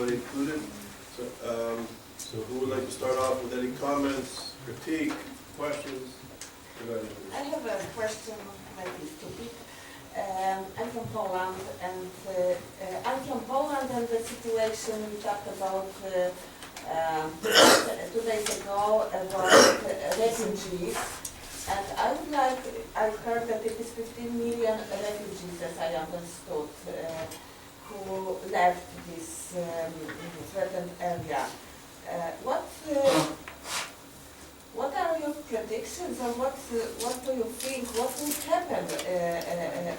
everybody included. So who would like to start off with any comments, critique, questions? I have a question, maybe stupid. I'm from Poland, and the situation we talked about 2 days ago about refugees. And I heard that it is 15 million refugees, as I understood, who left this threatened area. What are your predictions, or what do you think? What will happen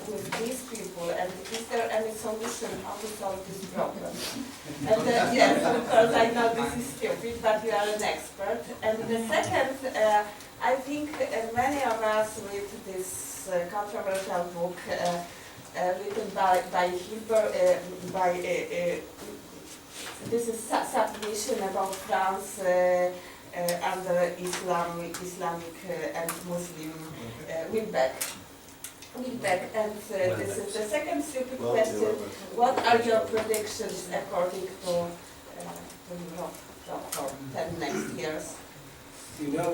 with these people? And is there any solution how to solve this problem? And yes, of course, I know this is stupid, but you are an expert. And the second, I think many of us read this controversial book written by this is submission about France under Islamic and Muslim Wilbeck. And this is the second stupid question. What are your predictions according to Europe for 10 next years? You know,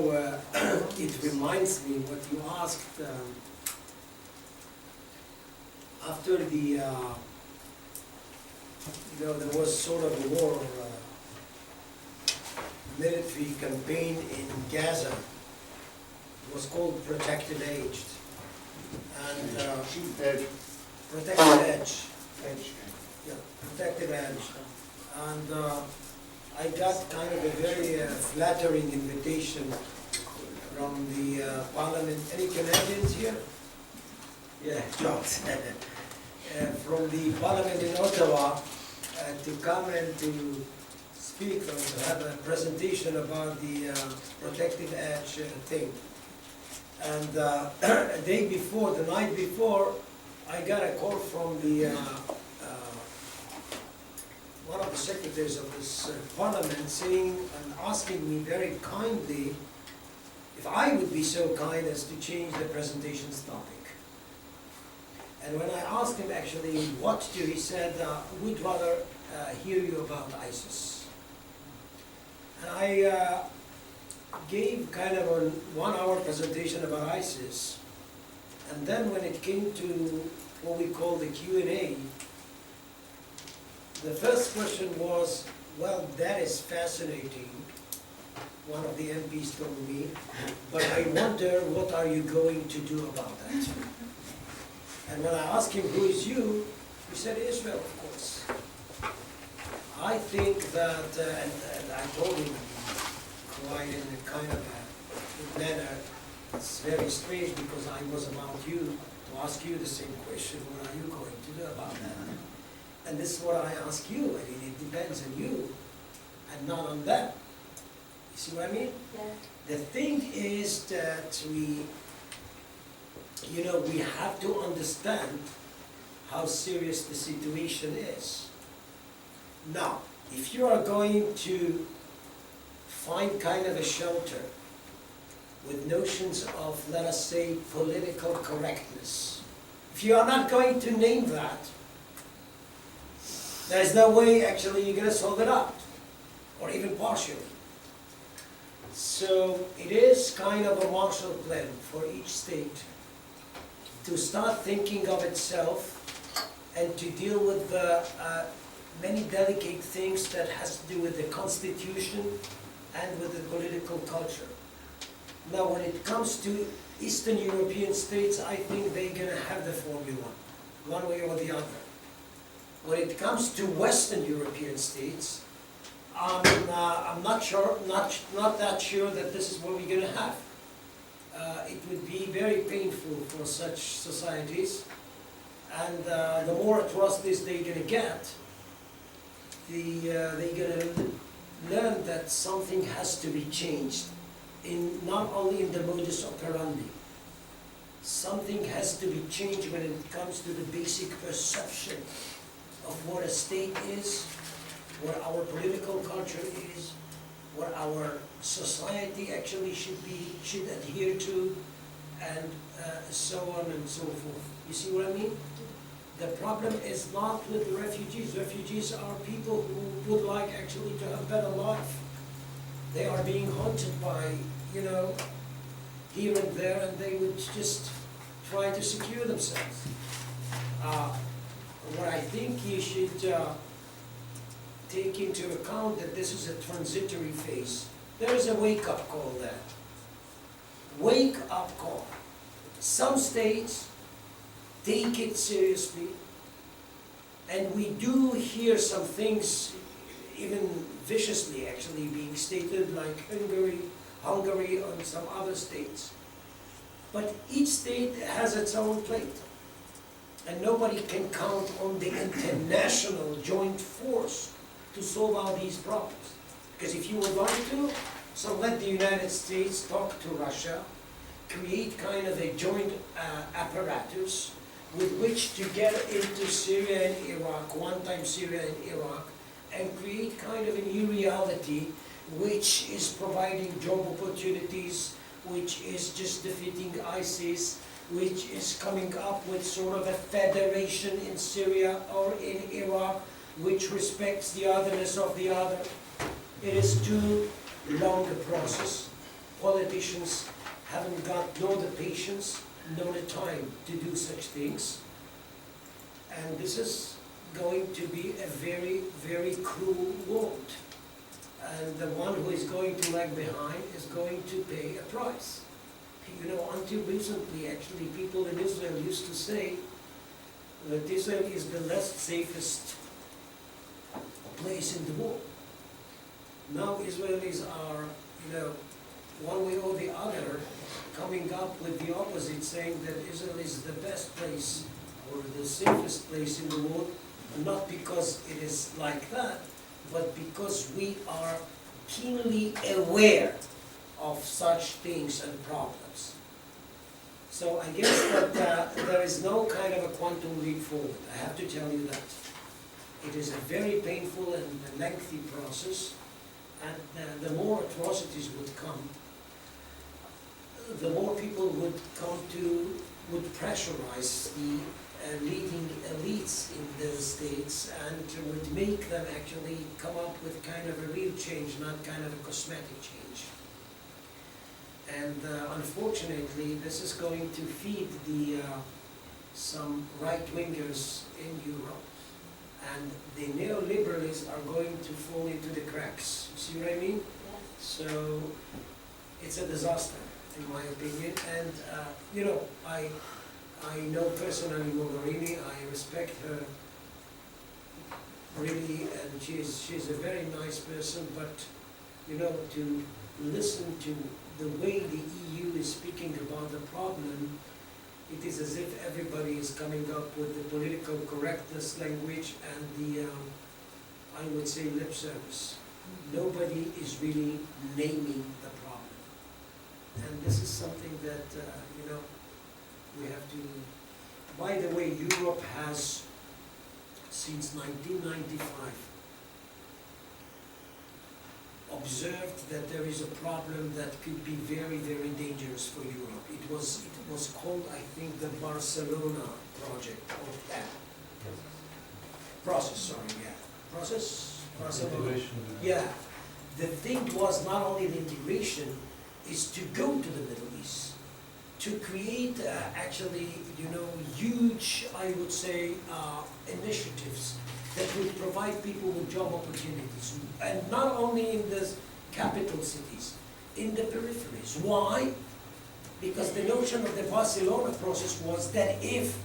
it reminds me what you asked after the, there was sort of a war, military campaign in Gaza. It was called Protected Edge. And Protected Edge. Yeah, Protected Edge. And I got kind of a very flattering invitation from the parliament. Any Canadians here? Yeah, jokes. From the parliament in Ottawa to come and to speak or to have a presentation about the Protected Edge thing. And the night before, I got a call from the one of the secretaries of this parliament saying and asking me very kindly if I would be so kind as to change the presentation's topic. And when I asked him actually what to do, he said, we'd rather hear you about ISIS. And I gave kind of a 1-hour presentation about ISIS. And then when it came to what we call the Q&A, the first question was, well, that is fascinating, one of the MPs told me, but I wonder what are you going to do about that? And when I asked him, who is you? He said, Israel, of course. I think that, and I told him quite in a kind of a manner, it's very strange because I was about you, to ask you the same question, what are you going to do about that? And this is what I ask you, I mean, it depends on you, and not on them. You see what I mean? Yeah. The thing is that we have to understand how serious the situation is. Now, if you are going to find kind of a shelter with notions of, let us say, political correctness, if you are not going to name that, there's no way actually you're going to solve it out, or even partially. So it is kind of a Marshall Plan for each state to start thinking of itself and to deal with the many delicate things that has to do with the constitution and with the political culture. Now when it comes to Eastern European states, I think they're going to have the formula, one way or the other. When it comes to Western European states, I'm not that sure that this is what we're going to have. It would be very painful for such societies, and the more atrocities they're going to get, they're going to learn that something has to be changed, not only in the modus operandi. Something has to be changed when it comes to the basic perception of what a state is, what our political culture is, what our society actually should adhere to, and so on and so forth. You see what I mean? The problem is not with the refugees. Refugees are people who would like actually to have a better life. They are being haunted by, you know, here and there, and they would just try to secure themselves. What I think you should take into account that this is a transitory phase. There is a wake-up call there. Wake-up call. Some states take it seriously, and we do hear some things, even viciously actually, being stated, like Hungary and some other states. But each state has its own plate, and nobody can count on the international joint force to solve all these problems. Because if you would like to, so let the United States talk to Russia, create kind of a joint apparatus with which to get into Syria and Iraq, one-time Syria and Iraq, and create kind of a new reality which is providing job opportunities, which is just defeating ISIS, which is coming up with sort of a federation in Syria or in Iraq, which respects the otherness of the other. It is too long a process. Politicians haven't got nor the patience nor the time to do such things. And this is going to be a very, very cruel world. And the one who is going to lag behind is going to pay a price. You know, until recently, actually, people in Israel used to say that Israel is the least safest place in the world. Now Israelis are, you know, one way or the other, coming up with the opposite, saying that Israel is the best place or the safest place in the world, not because it is like that, but because we are keenly aware of such things and problems. So I guess that there is no kind of a quantum leap forward. I have to tell you that. It is a very painful and lengthy process, and the more atrocities would come, the more people would would pressurize the leading elites in those states and would make them actually come up with kind of a real change, not kind of a cosmetic change. And unfortunately, this is going to feed some right-wingers in Europe. And the neoliberals are going to fall into the cracks. You see what I mean? Yeah. So it's a disaster, in my opinion. And you know, I know personally Mogherini. I respect her really, and she's a very nice person. But you know, to listen to the way the EU is speaking about the problem, it is as if everybody is coming up with the political correctness language and the, I would say, lip service. Nobody is really naming the problem. And this is something that, you know, we have to... By the way, Europe has, since 1995, observed that there is a problem that could be very, very dangerous for Europe. It was called, I think, the Barcelona project, or process, Barcelona. Yeah. The thing was not only the integration, is to go to the Middle East, to create actually, you know, huge, I would say, initiatives that would provide people with job opportunities, and not only in the capital cities, in the peripheries. Why? Because the notion of the Barcelona process was that if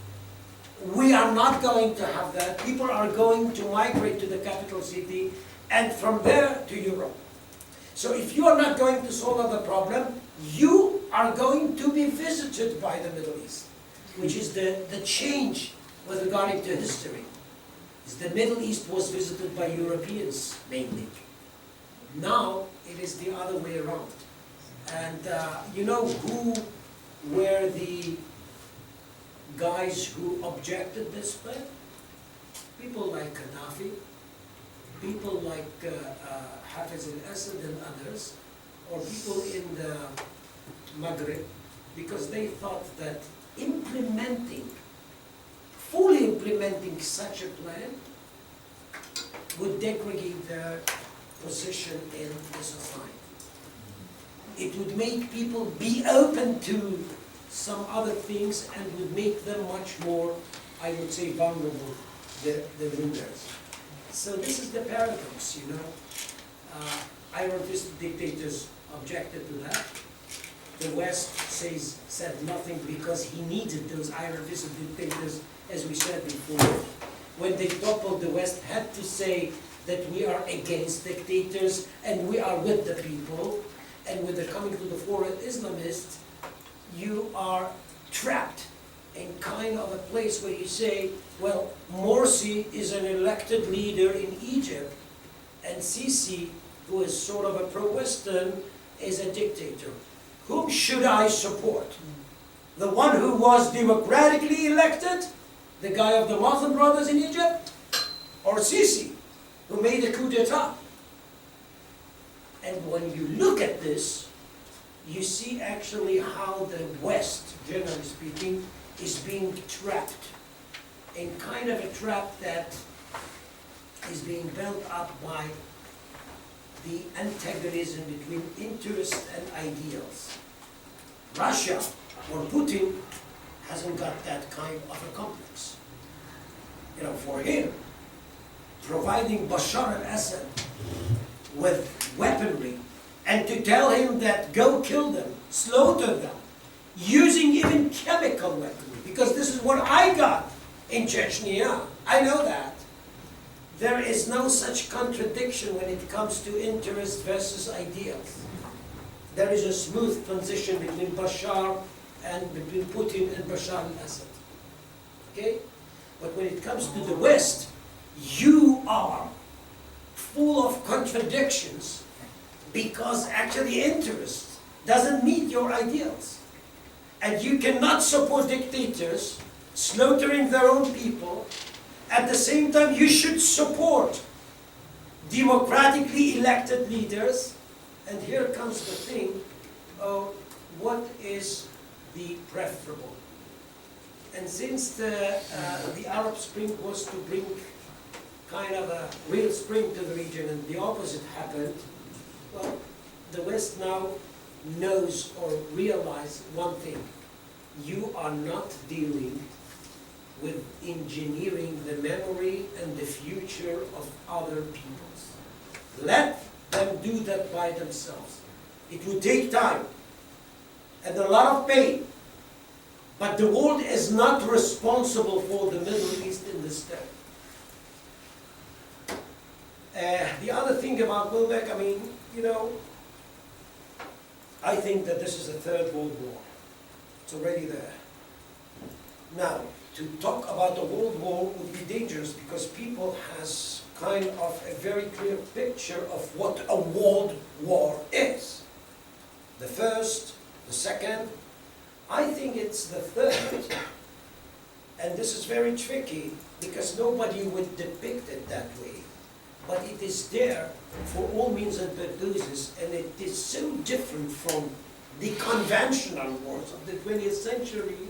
we are not going to have that, people are going to migrate to the capital city, and from there to Europe. So if you are not going to solve the problem, you are going to be visited by the Middle East, which is the change with regard to history. The Middle East was visited by Europeans, mainly. Now, it is the other way around. And you know who were the guys who objected this plan? People like Gaddafi, people like Hafez al-Assad and others, or people in the Maghreb, because they thought that implementing fully implementing such a plan would degrade their position in the society. It would make people be open to some other things and would make them much more, I would say, vulnerable, the rulers. So this is the paradox, you know. Iron Fist dictators objected to that. The West said nothing because he needed those Iron Fist dictators, as we said before. When they toppled, the West had to say that we are against dictators and we are with the people. And when they're coming to the fore of Islamists, you are trapped in kind of a place where you say, well, Morsi is an elected leader in Egypt, and Sisi, who is sort of a pro-Western, is a dictator. Whom should I support? The one who was democratically elected, the guy of the Muslim Brothers in Egypt, or Sisi, who made a coup d'etat? And when you look at this, you see actually how the West, generally speaking, is being trapped in kind of a trap that is being built up by the antagonism between interest and ideals. Russia, or Putin, hasn't got that kind of a complex. You know, for him, providing Bashar al-Assad with weaponry and to tell him that go kill them, slaughter them, using even chemical weaponry, because this is what I got in Chechnya. I know that. There is no such contradiction when it comes to interest versus ideals. There is a smooth transition between Bashar and between Putin and Bashar al-Assad. Okay? But when it comes to the West, you are full of contradictions because actually interest doesn't meet your ideals. And you cannot support dictators slaughtering their own people. At the same time, you should support democratically elected leaders. And here comes the thing of what is the preferable. And since the Arab Spring was to bring kind of a real spring to the region and the opposite happened, well, the West now knows or realizes one thing. You are not dealing with engineering the memory and the future of other peoples. Let them do that by themselves. It will take time and a lot of pain, but the world is not responsible for the Middle East in this step. The other thing about Wilbeck, I mean, you know, I think that this is a third world war. It's already there. Now, to talk about a world war would be dangerous because people has kind of a very clear picture of what a world war is. The first, the second, I think it's the third. And this is very tricky because nobody would depict it that way. But it is there for all means and purposes, and it is so different from the conventional wars of the 20th century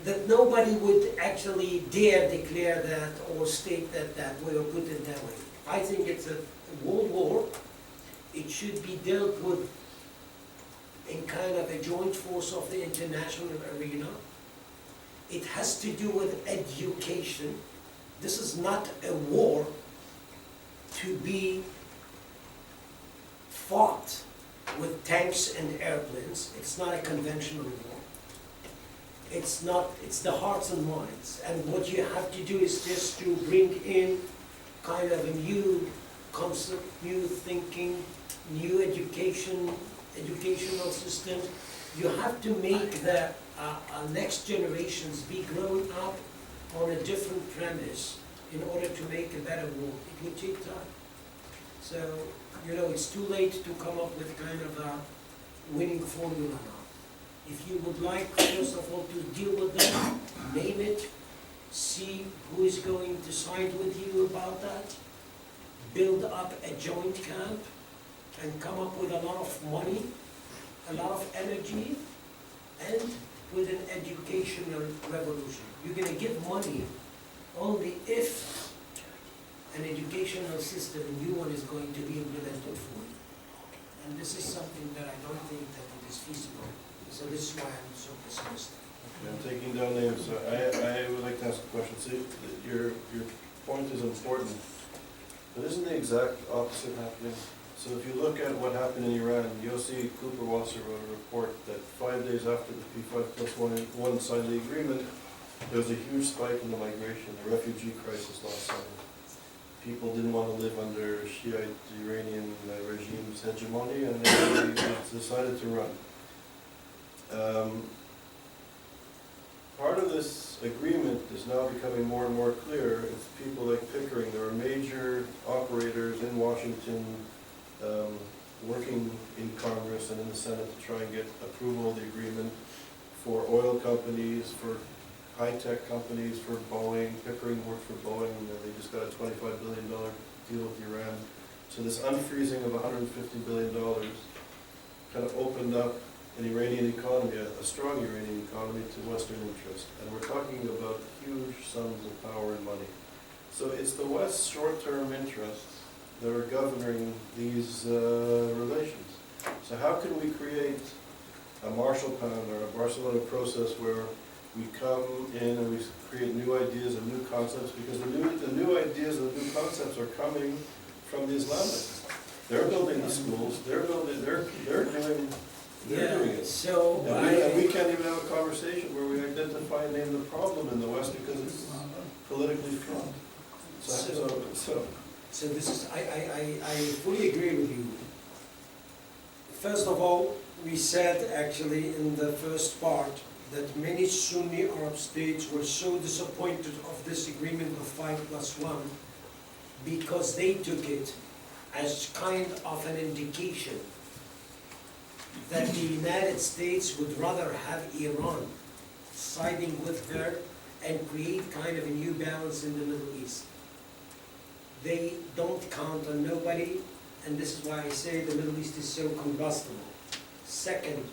that nobody would actually dare declare that or state that that way or put it that way. I think it's a world war. It should be dealt with in kind of a joint force of the international arena. It has to do with education. This is not a war to be fought with tanks and airplanes. It's not a conventional war. It's not, it's the hearts and minds. And what you have to do is just to bring in kind of a new concept, new thinking, new educational system. You have to make the next generations be grown up on a different premise in order to make a better world. It will take time. So, you know, it's too late to come up with kind of a winning formula now. If you would like, first of all, to deal with them, name it, see who is going to side with you about that, build up a joint camp, and come up with a lot of money, a lot of energy, and with an educational revolution. You're gonna give money only if an educational system, a new one, is going to be implemented for you. And this is something that I don't think that it is feasible. So this is why I'm so pessimistic. Okay, I'm taking down names, so I would like to ask a question. See, your point is important, but isn't the exact opposite happening? So if you look at what happened in Iran, Yossi Cooper-Wasser wrote a report that 5 days after the P5+1 signed the agreement, there was a huge spike in the migration, the refugee crisis last summer. People didn't want to live under Shiite Iranian regime's hegemony, and they decided to run. Part of this agreement is now becoming more and more clear. It's people like Pickering. There are major operators in Washington working in Congress and in the Senate to try and get approval of the agreement for oil companies, for high-tech companies, for Boeing. Pickering worked for Boeing, and they just got a $25 billion deal with Iran. So this unfreezing of $150 billion kind of opened up an Iranian economy, a strong Iranian economy, to Western interest. And we're talking about huge sums of power and money. So it's the West's short-term interests that are governing these relations. So how can we create a Marshall Plan or a Barcelona process where we come in and we create new ideas and new concepts, because the new ideas and the new concepts are coming from the Islamics. They're building the schools, they're doing it. So And we can't even have a conversation where we identify and name the problem in the West because it's politically fraught. So this is, I fully agree with you. First of all, we said actually in the first part that many Sunni Arab states were so disappointed of this agreement of 5+1 because they took it as kind of an indication that the United States would rather have Iran siding with her and create kind of a new balance in the Middle East. They don't count on nobody, and this is why I say the Middle East is so combustible. Second,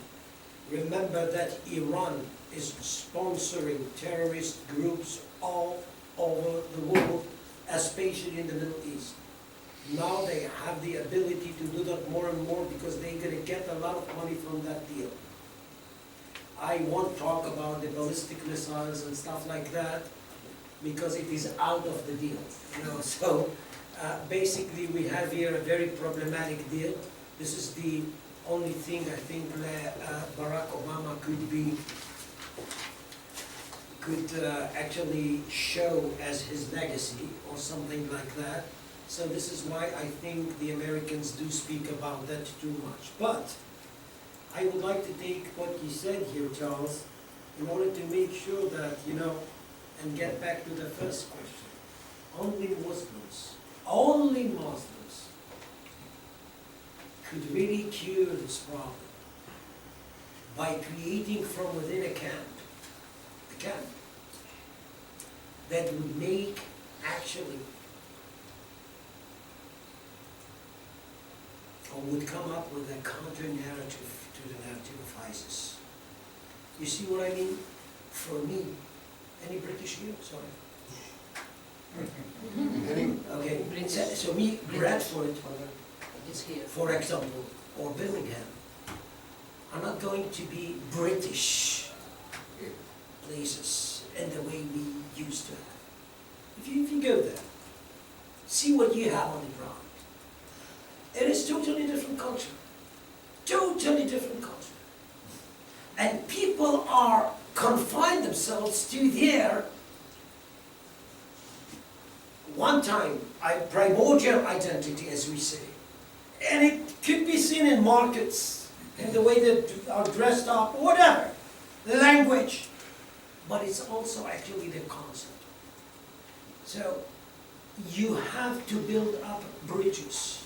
remember that Iran is sponsoring terrorist groups all over the world, especially in the Middle East. Now they have the ability to do that more and more because they're going to get a lot of money from that deal. I won't talk about the ballistic missiles and stuff like that because it is out of the deal. So basically we have here a very problematic deal. This is the only thing I think Barack Obama could actually show as his legacy or something like that. So this is why I think the Americans do speak about that too much. But I would like to take what you said here, Charles, in order to make sure that, and get back to the first question. Only Muslims could really cure this problem by creating from within a camp that would make actually, or would come up with a counter-narrative to the narrative of ISIS. You see what I mean? For me, any British here? Sorry. Okay, so me, Bradford, for example, or Birmingham, are not going to be British places in the way we used to have. If you go there, see what you have on the ground. It is totally different culture. Totally different culture. And people are confined themselves to their one time primordial identity, as we say. And it could be seen in markets, in the way that are dressed up, whatever, the language. But it's also actually the concept. So you have to build up bridges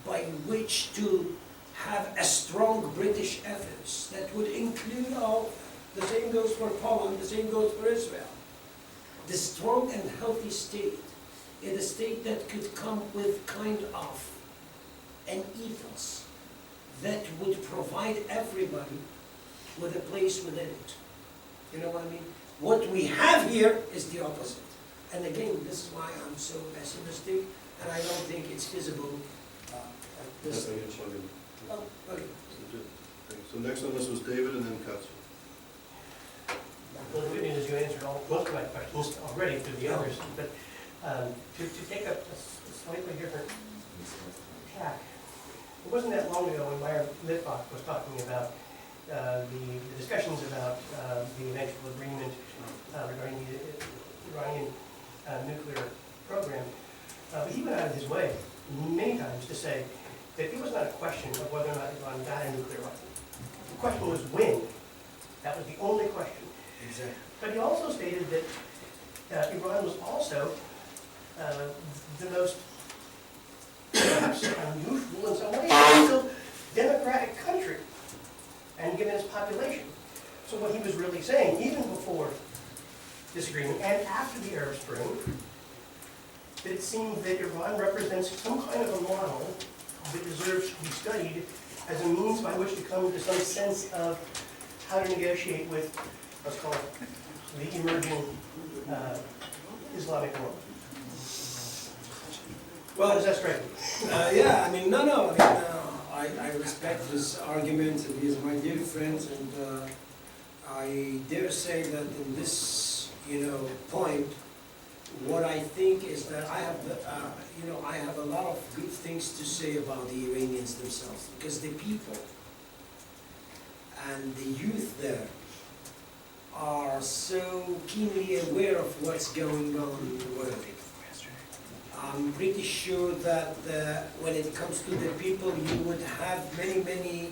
by which to have a strong British efforts that would include all, the same goes for Poland, the same goes for Israel. The strong and healthy state is a state that could come with kind of an ethos that would provide everybody with a place within it. You know what I mean? What we have here is the opposite. And again, this is why I'm so pessimistic, and I don't think it's feasible at this That's stage. okay. Oh, okay. So next on this was David and then Katsu. Well, the good news is you answered most of my questions already through the others, but to take a slightly different tack, it wasn't that long ago when Meyer Litvak was talking about the discussions about the eventual agreement regarding the Iranian nuclear program. But he went out of his way many times to say that it was not a question of whether or not Iran got a nuclear weapon. The question was when. That was the only question. Exactly. But he also stated that Iran was also the most perhaps unusual in some ways, still democratic country, and given its population. So what he was really saying, even before this agreement and after the Arab Spring, that it seemed that Iran represents some kind of a model that deserves to be studied as a means by which to come to some sense of how to negotiate with, let's call it, the emerging Islamic world. Well, how does that strike you? Yeah, I mean, I respect his argument, and he's my dear friend, and I dare say that in this, point, what I think is that I have a lot of good things to say about the Iranians themselves, because the people and the youth there are so keenly aware of what's going on in the world. I'm pretty sure that when it comes to the people, you would have many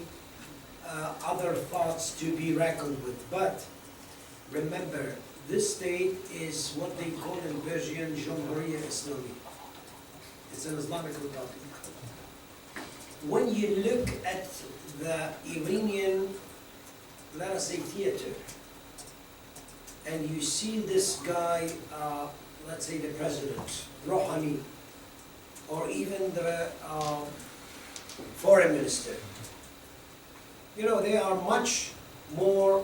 other thoughts to be reckoned with. But remember, this state is what they call in Persian Jamhuriya Islami. It's an Islamic republic. When you look at the Iranian, let us say, theater, and you see this guy, let's say the president, Rouhani, or even the foreign minister, they are much more,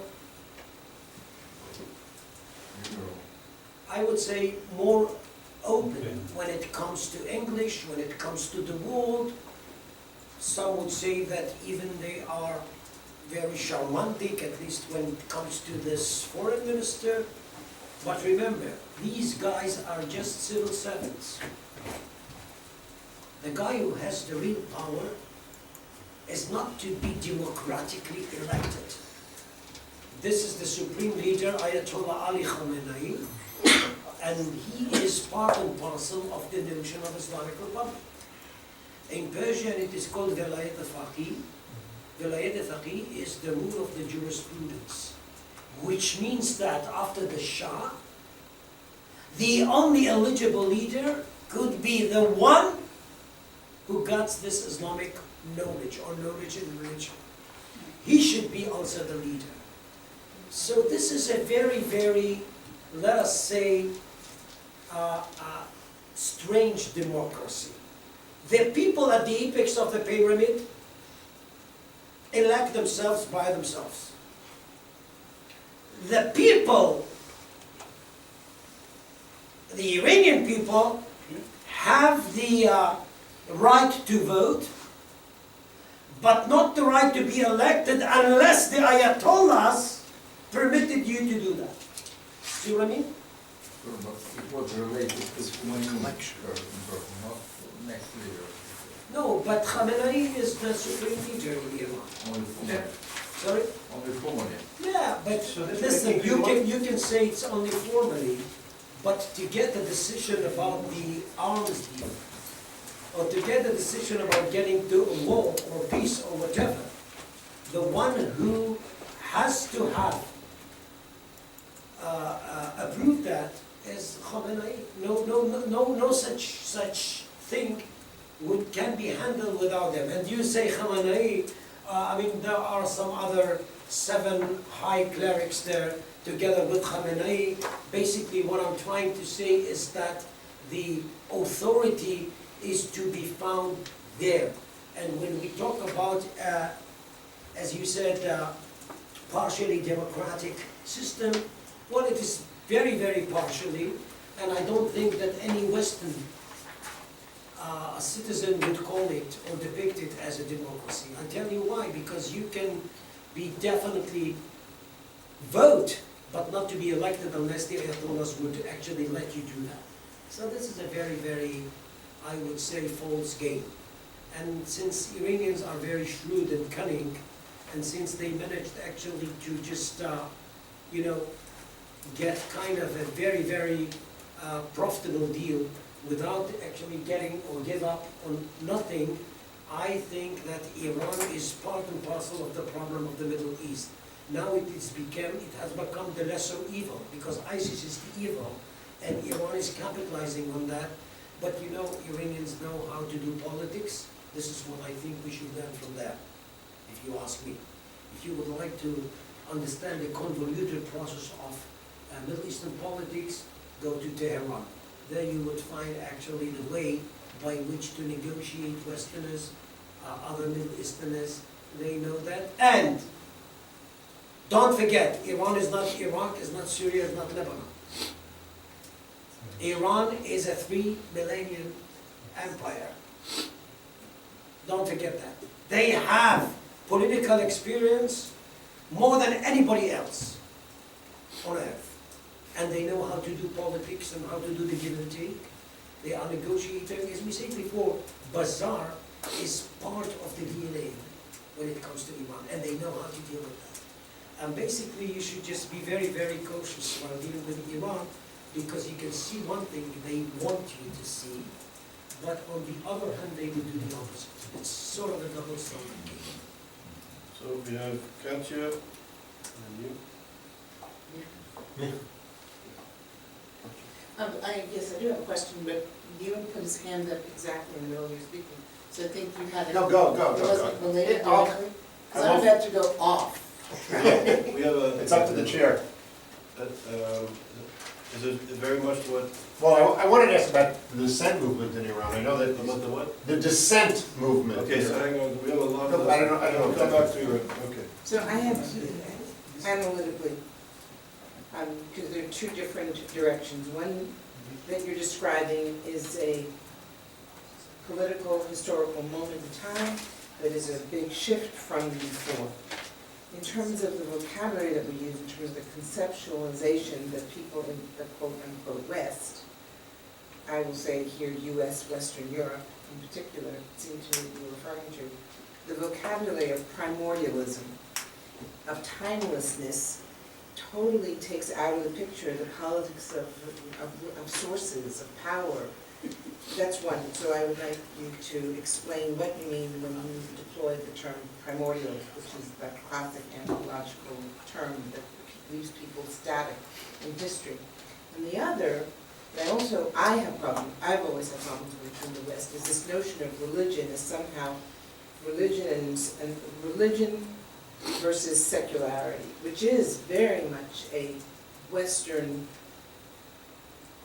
I would say, more open when it comes to English, when it comes to the world. Some would say that even they are very charmantic, at least when it comes to this foreign minister. But remember, these guys are just civil servants. The guy who has the real power is not to be democratically elected. This is the supreme leader, Ayatollah Ali Khamenei, and he is part and parcel of the notion of Islamic Republic. In Persian, it is called Velayat al-Faqih. Velayat al-Faqih is the rule of the jurisprudence, which means that after the Shah, the only eligible leader could be the one who got this Islamic knowledge or knowledge in religion. He should be also the leader. So this is a very, let us say, strange democracy. The people at the apex of the pyramid elect themselves by themselves. The people, the Iranian people, have the right to vote, but not the right to be elected unless the Ayatollahs permitted you to do that. See what I mean? Sure, but it was related to one election, not next leader. No, but Khamenei is the supreme leader in Iran. Only formally. Sorry? Only formally. Yeah, but So this listen, would make you can say it's only formally, but to get a decision about the arms deal, or to get a decision about getting to a war or peace or whatever, the one who has to have approved that is Khamenei. No such thing can be handled without them. And you say Khamenei, there are some other 7 high clerics there together with Khamenei. Basically what I'm trying to say is that the authority is to be found there. And when we talk about, as you said, partially democratic system. Well, it is very, very partially, and I don't think that any Western citizen would call it or depict it as a democracy. I'll tell you why, because you can be definitely vote, but not to be elected unless the Ayatollahs would actually let you do that. So this is a very, very, I would say, false game. And since Iranians are very shrewd and cunning, and since they managed actually to just, you know, get kind of a very, very profitable deal without actually getting or give up on nothing, I think that Iran is part and parcel of the problem of the Middle East. Now it has become the lesser evil, because ISIS is the evil, and Iran is capitalizing on that. But you know, Iranians know how to do politics. This is what I think we should learn from them, if you ask me. If you would like to understand the convoluted process of Middle Eastern politics, go to Tehran. There you would find actually the way by which to negotiate Westerners, other Middle Easterners, they know that. And don't forget, Iran is not Iraq, is not Syria, is not Lebanon. Iran is a 3 millennium empire. Don't forget that. They have political experience more than anybody else on earth. And they know how to do politics and how to do the give and take. They are negotiators. As we said before, bazaar is part of the DNA when it comes to Iran, and they know how to deal with that. And basically, you should just be very, very cautious while dealing with Iran, because you can see one thing they want you to see, but on the other hand, they will do the opposite. It's sort of a double-standard game. So we have Katya and you. Yes, I do have a question, but Dayan put his hand up exactly in the middle of your speaking. So I think you had a... No, go. It wasn't related I'll- directly? Because I'm about to go off. We have a. It's up to the chair. Is it very much what, Well, I wanted to ask about the dissent movement in Iran. I know that about the what? the dissent movement. Okay, so hang on, we have a lot of. No, I don't know. Come back to you, okay. So I have, analytically, because there are two different directions. One that you're describing is a political, historical moment in time that is a big shift from before. In terms of the vocabulary that we use, in terms of the conceptualization that people in the quote-unquote West, I will say here US, Western Europe in particular, seem to be referring to, the vocabulary of primordialism, of timelessness, totally takes out of the picture the politics of sources, of power. That's one. So I would like you to explain what you mean when you deploy the term primordial, which is the classic anthropological term that leaves people static in history. And the other, that I have problems, I've always had problems with in the West, is this notion of religion as somehow religion versus secularity, which is very much a Western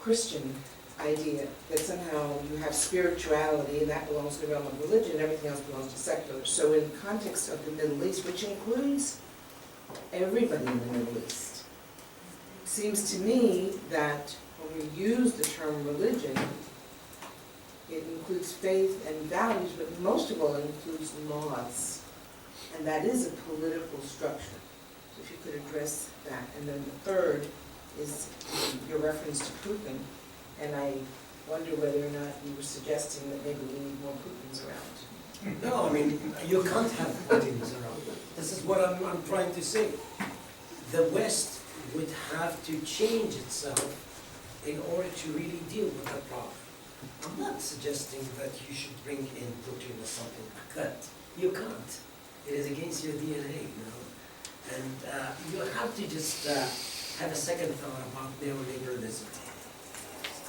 Christian idea, that somehow you have spirituality and that belongs to the realm of religion, everything else belongs to secular. So in the context of the Middle East, which includes everybody in the Middle East, it seems to me that when we use the term religion, it includes faith and values, but most of all it includes laws. And that is a political structure. So if you could address that. And then the third is your reference to Putin. And I wonder whether or not you were suggesting that maybe we need more Putins around. No, I mean, you can't have Putins around. This is what I'm trying to say. The West would have to change itself in order to really deal with that problem. I'm not suggesting that you should bring in Putin or something like that. You can't. It is against your DNA, you know. And you have to just have a second thought about neoliberalism.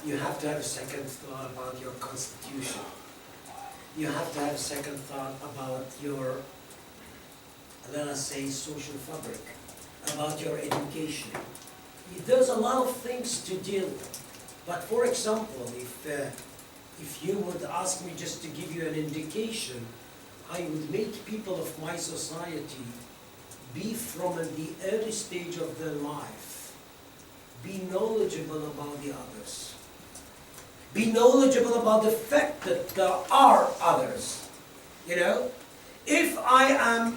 You have to have a second thought about your constitution. You have to have a second thought about your, let us say, social fabric, about your education. There's a lot of things to deal with. But for example, if you would ask me just to give you an indication, I would make people of my society be from the early stage of their life, be knowledgeable about the others. Be knowledgeable about the fact that there are others. You know, if I am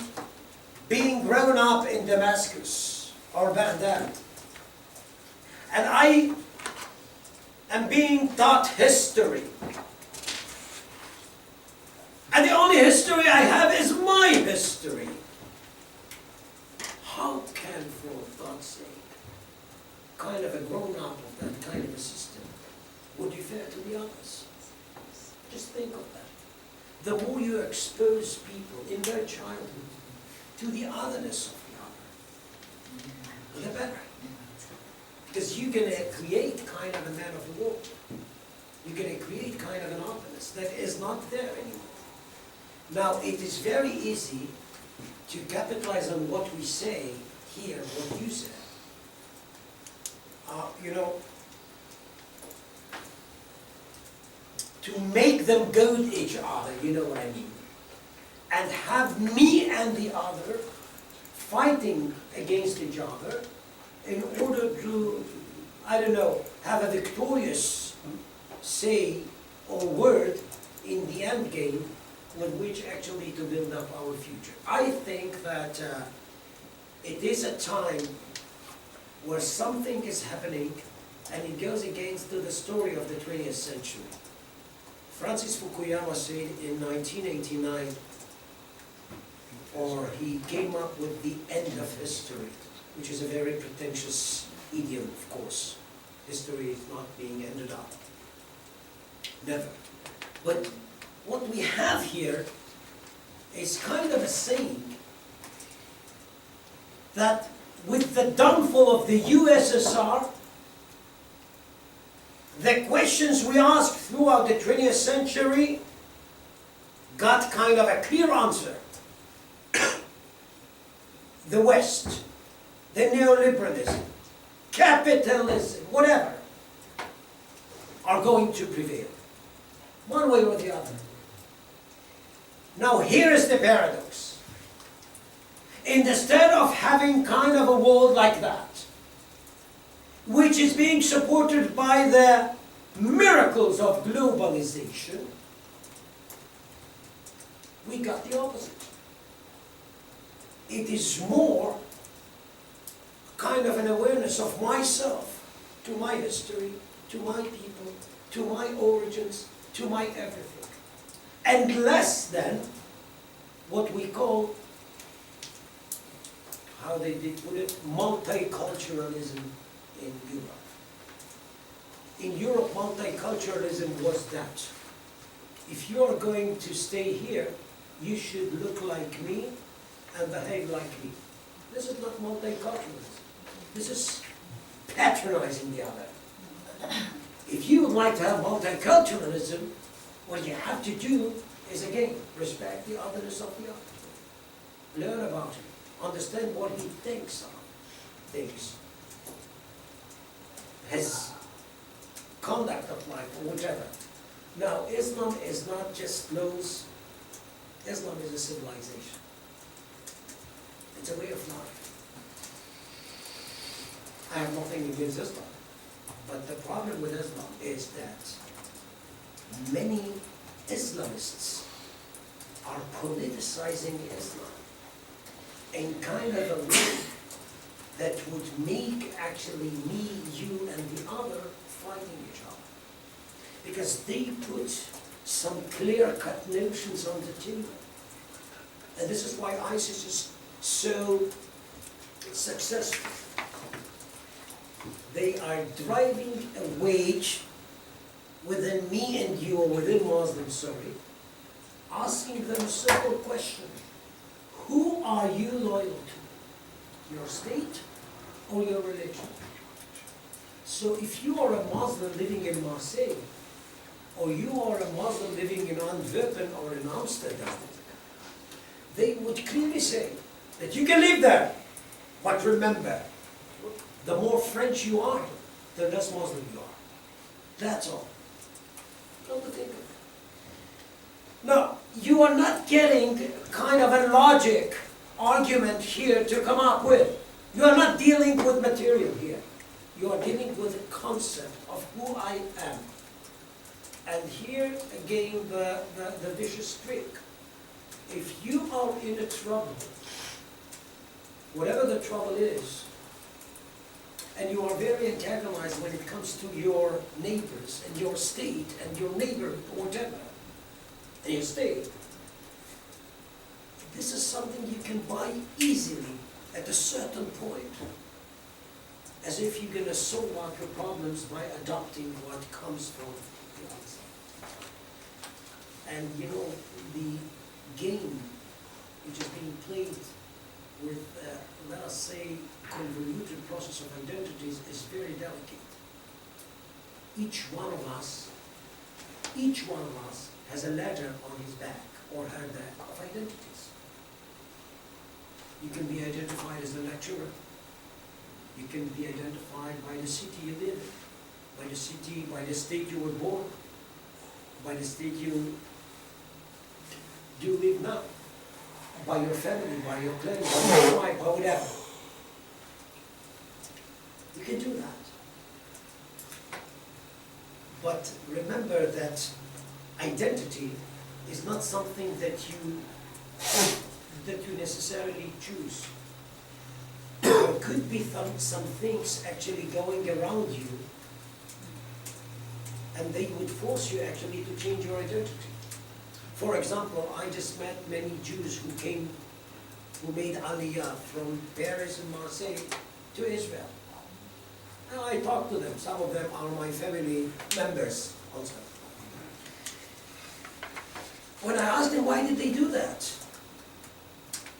being grown up in Damascus or Baghdad, and I am being taught history, and the only history I have is my history, how can, for God's sake, kind of a grown up of that kind of a system would be fair to the others? Just think of that. The more you expose people in their childhood to the otherness of the other, the better. Because you're going to create kind of a man of the world. You're going to create kind of an openness that is not there anymore. Now, it is very easy to capitalize on what we say here, what you said. You know, to make them go to each other, you know what I mean, and have me and the other fighting against each other in order to, I don't know, have a victorious say or word in the end game with which actually to build up our future. I think that it is a time where something is happening and it goes against the story of the 20th century. Francis Fukuyama said in 1989, or he came up with the end of history, which is a very pretentious idiom, of course. History is not being ended up. Never. But what we have here is kind of a saying that with the downfall of the USSR, the questions we asked throughout the 20th century got kind of a clear answer. The West, the neoliberalism, capitalism, whatever, are going to prevail, one way or the other. Now here is the paradox. Instead of having kind of a world like that, which is being supported by the miracles of globalization, we got the opposite. It is more kind of an awareness of myself, to my history, to my people, to my origins, to my everything. And less than what we call, how they did put it, multiculturalism in Europe. In Europe, multiculturalism was that if you are going to stay here, you should look like me and behave like me. This is not multiculturalism. This is patronizing the other. If you would like to have multiculturalism, what you have to do is, again, respect the otherness of the other. Learn about him. Understand what he thinks of things. His conduct of life, or whatever. Now, Islam is not just laws. Islam is a civilization. It's a way of life. I have nothing against Islam. But the problem with Islam is that many Islamists are politicizing Islam in kind of a way that would make actually me, you, and the other fighting each other. Because they put some clear-cut notions on the table. And this is why ISIS is so successful. They are driving a wedge within me and you, or within Muslims, sorry, asking them a simple question. Who are you loyal to? Your state or your religion? So if you are a Muslim living in Marseille, or you are a Muslim living in Antwerpen or in Amsterdam, they would clearly say that you can live there, but remember, the more French you are, the less Muslim you are. That's all. Come to think of it. Now, you are not getting kind of a logic argument here to come up with. You are not dealing with material here. You are dealing with a concept of who I am. And here again the vicious trick. If you are in a trouble, whatever the trouble is, and you are very antagonized when it comes to your neighbors and your state and your neighbor, whatever, and your state, this is something you can buy easily at a certain point, as if you're going to solve out your problems by adopting what comes from the outside. And you know, the game which is being played with, let us say, convoluted process of identities is very delicate. Each one of us has a ladder on his back or her back of identities. You can be identified as a lecturer. You can be identified by the city you live in, by the city, by the state you were born, by the state you do live now, by your family, by your clan, by your tribe, by whatever. You can do that. But remember that identity is not something that you necessarily choose. There could be some things actually going around you, and they would force you actually to change your identity. For example, I just met many Jews who made Aliyah from Paris and Marseille to Israel. And I talked to them. Some of them are my family members also. When I asked them why did they do that,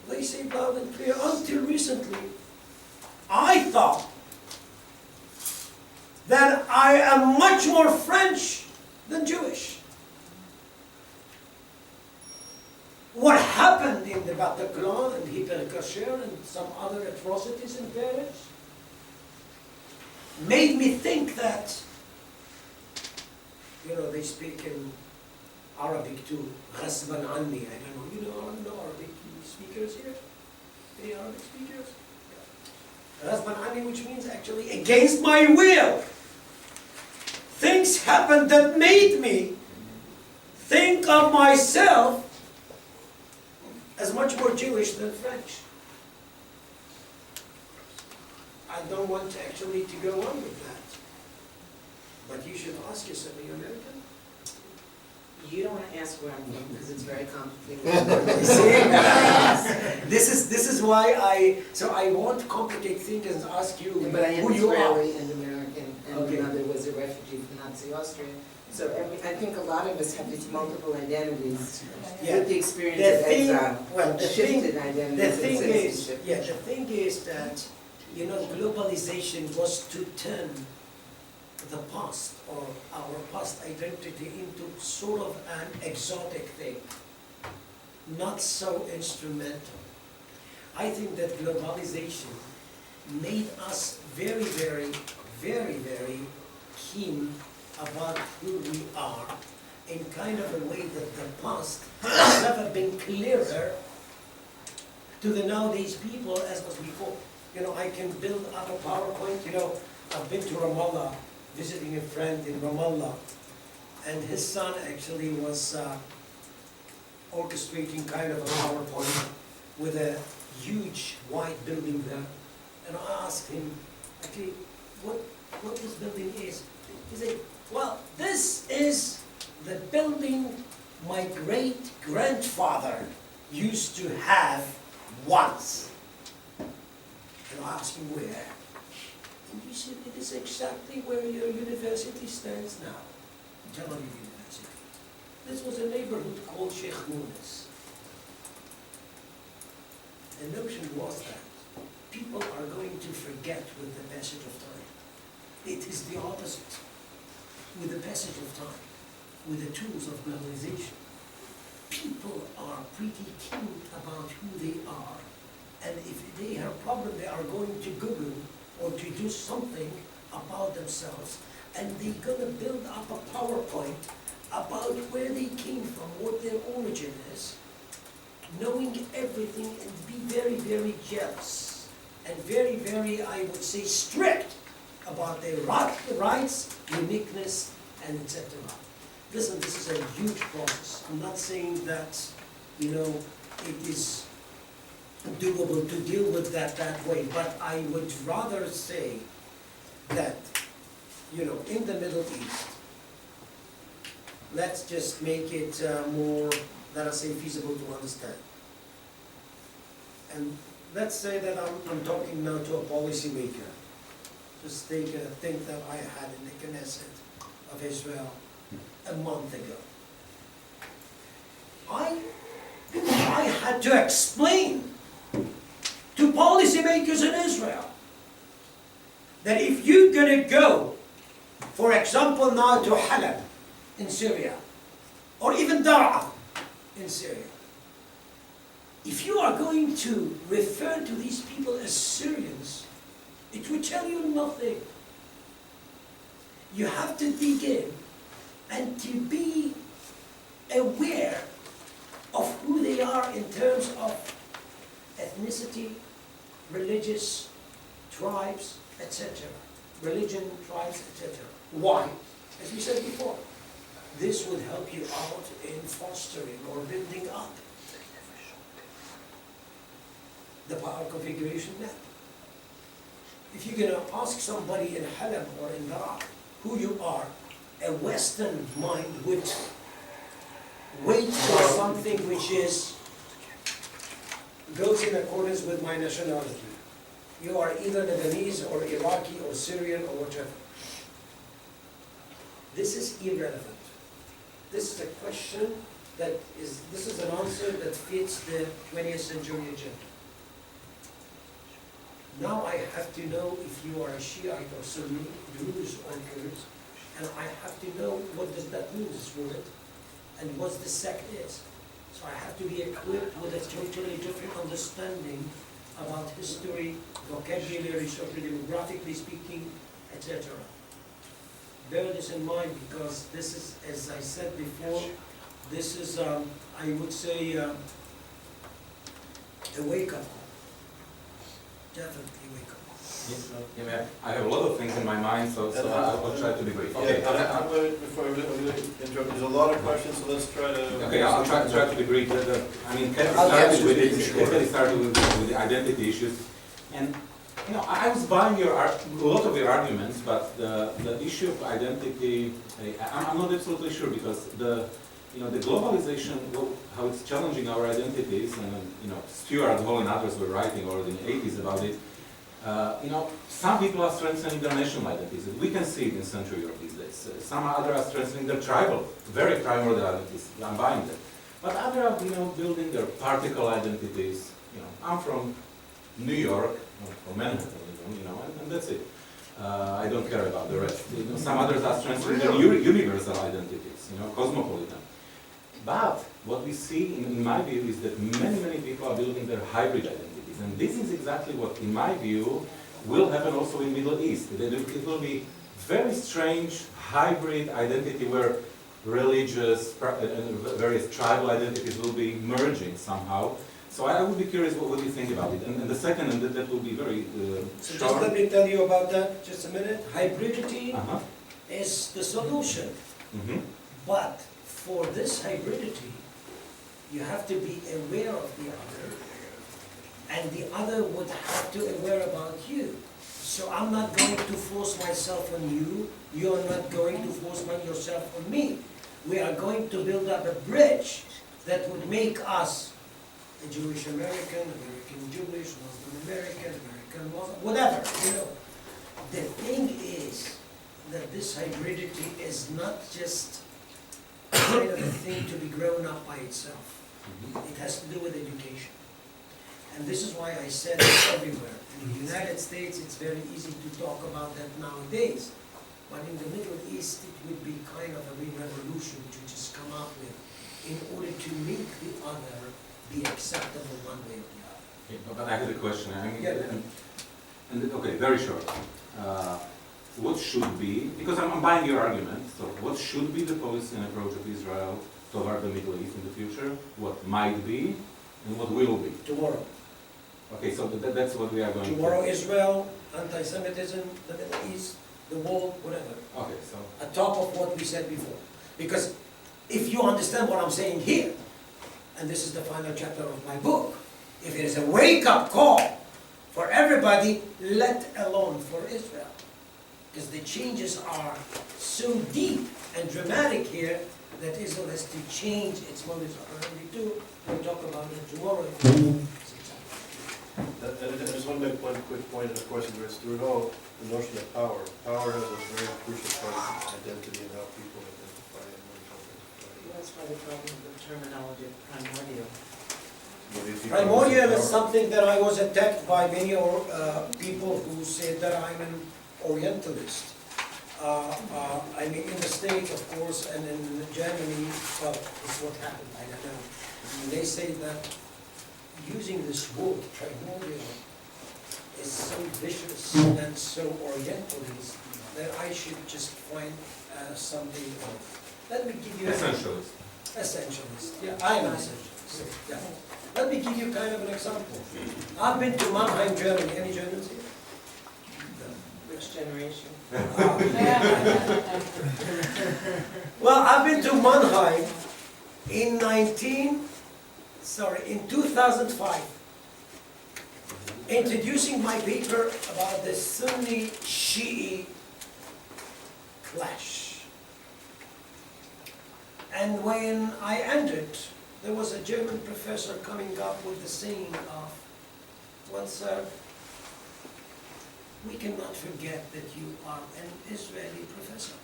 they say loud and clear, until recently, I thought that I am much more French than Jewish. What happened in the Bataclan and Hypercacher and some other atrocities in Paris made me think that, you know, they speak in Arabic too, Ghasban Anni, I don't know, you know Arabic speakers here? Any Arabic speakers? Yeah. Ghasban Anni, which means actually against my will. Things happened that made me think of myself as much more Jewish than French. I don't want to actually to go on with that. But you should ask yourself, are you American? You don't want to ask where I'm from because it's very complicated. You see? This is why I won't complicate things and ask you But I am who you are. Israeli and American, and Okay. my mother was a refugee from Nazi Austria. So I think a lot of us have these multiple identities Yeah. with the experience The of thing, exile. well, the thing, Shifted the identities thing and is, citizenship. yeah, the thing is that, you know, globalization was to turn the past or our past identity into sort of an exotic thing, not so instrumental. I think that globalization made us very, very, very, very keen about who we are in kind of a way that the past has never been clearer to the nowadays people as was before. You know, I can build up a PowerPoint. You know, I've been to Ramallah, visiting a friend in Ramallah, and his son actually was orchestrating kind of a PowerPoint with a huge white building there. And I asked him, okay, what this building is? He said, well, this is the building my great-grandfather used to have once. And I asked him where. And he said, it is exactly where your university stands now, Tel Aviv University. This was a neighborhood called Sheikh Mounis. The notion was that people are going to forget with the passage of time. It is the opposite. With the passage of time, with the tools of globalization, people are pretty keen about who they are. And if they have a problem, they are going to Google or to do something about themselves. And they're going to build up a PowerPoint about where they came from, what their origin is, knowing everything and be very, very jealous and very, very, I would say, strict about their rights, uniqueness, and etc. Listen, this is a huge process. I'm not saying that, it is doable to deal with that way, but I would rather say that, in the Middle East, let's just make it more, let us say, feasible to understand. And let's say that I'm talking now to a policymaker. Just take a thing that I had in the Knesset of Israel a month ago. I had to explain to policymakers in Israel that if you're going to go, for example, now to Halab in Syria, or even Daraa in Syria, if you are going to refer to these people as Syrians, it will tell you nothing. You have to dig in and to be aware of who they are in terms of ethnicity, religious, tribes, etc. Religion, tribes, etc. Why? As we said before, this would help you out in fostering or building up the power configuration map. If you're going to ask somebody in Halab or in Daraa who you are, a Western mind would wait for something which goes in accordance with my nationality. You are either Lebanese or Iraqi or Syrian or whatever. This is irrelevant. This is a question this is an answer that fits the 20th century agenda. Now I have to know if you are a Shiite or Sunni, Druze or Kurds, and I have to know what does that mean, this word, and what the sect is. So I have to be equipped with a totally different understanding about history, vocabulary, sociodemographically speaking, etc. Bear this in mind because this is, as I said before, this is, I would say, a wake-up call. Definitely wake up. Yeah, I have a lot of things in my mind, so I will try to be brief. Okay, I'm going to interrupt, there's a lot of questions, so let's try to... okay, I'll try to be brief. Kathy started with the identity issues, and I was buying a lot of your arguments, but the issue of identity, I'm not absolutely sure because the globalization, how it's challenging our identities, and Stuart Hall and others were writing already in the 80s about it. Some people are strengthening their national identities. We can see it in Central Europe these days. Some others are strengthening their tribal, very primordial identities. I'm buying that. But others are, building their particle identities. I'm from New York, or Manhattan, and that's it. I don't care about the rest. Some others are strengthening their universal identities, cosmopolitan. But what we see, in my view, is that many people are building their hybrid identities. And this is exactly what, in my view, will happen also in Middle East. It will be very strange hybrid identity where religious and various tribal identities will be merging somehow. So I would be curious what you think about it. And the second, and that will be very So short. just let me tell you about that, just a minute. Hybridity is the solution. Mm-hmm. But for this hybridity, you have to be aware of the other, and the other would have to aware about you. So I'm not going to force myself on you, you're not going to force yourself on me. We are going to build up a bridge that would make us a Jewish American, American Jewish, Muslim American, American Muslim, whatever, The thing is that this hybridity is not just kind of a thing to be grown up by itself. It has to do with education. And this is why I said it everywhere. In the United States, it's very easy to talk about that nowadays. But in the Middle East, it would be kind of a revolution to just come up with in order to make the other be acceptable one way or the other. Yeah, but I have a question. Yeah. Okay, very short. What should be, because I'm buying your argument, so what should be the policy and approach of Israel toward the Middle East in the future? What might be, And what will be? tomorrow. Okay, so that's what we are going to. Tomorrow Israel, anti-Semitism, the Middle East, the wall, whatever. Okay, so, On top of what we said before. Because if you understand what I'm saying here, and this is the final chapter of my book, if it is a wake-up call for everybody, let alone for Israel. Because the changes are so deep and dramatic here that Israel has to change its modus operandi too. We'll talk about it tomorrow. I just want to make one quick point, and of course, it goes through it all, the notion of power. Power has a very crucial part of identity and how people identify and when to identify. That's why the problem with the terminology of primordial. Maybe people Primordial use is something that I was attacked by many people who said that I'm an Orientalist. I mean, in the States, of course, and in Germany, well, it's what happened, I don't know. And they say that using this word, primordial, is so vicious and so Orientalist that I should just find something else. Let me give you... essentialist. Essentialist, yeah, I am an essentialist, yeah. Let me give you kind of an example. I've been to Mannheim, Germany. Any Germans here? Which generation? Well, I've been to Mannheim in 2005, introducing my paper about the Sunni-Shi'i clash. And when I entered, there was a German professor coming up with the saying of, well, sir, we cannot forget that you are an Israeli professor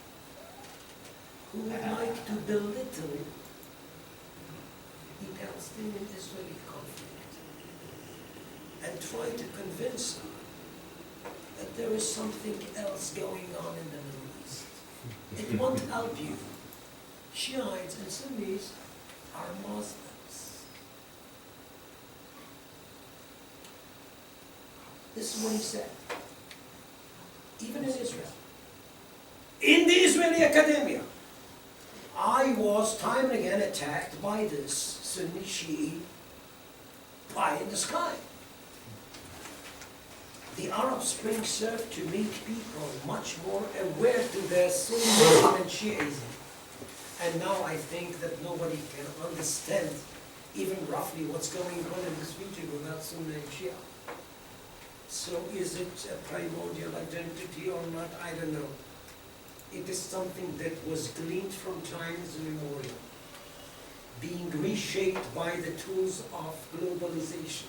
who would like to belittle the Palestinian-Israeli conflict and try to convince them that there is something else going on in the Middle East. It won't help you. Shiites and Sunnis are Muslims. This is what he said. Even in Israel. In the Israeli academia, I was time and again attacked by this Sunni Shi'i pie in the sky. The Arab Spring served to make people much more aware to their Sunnism and Shi'ism. And now I think that nobody can understand even roughly what's going on in this region without Sunni and Shia. So is it a primordial identity or not? I don't know. It is something that was gleaned from times immemorial, being reshaped by the tools of globalization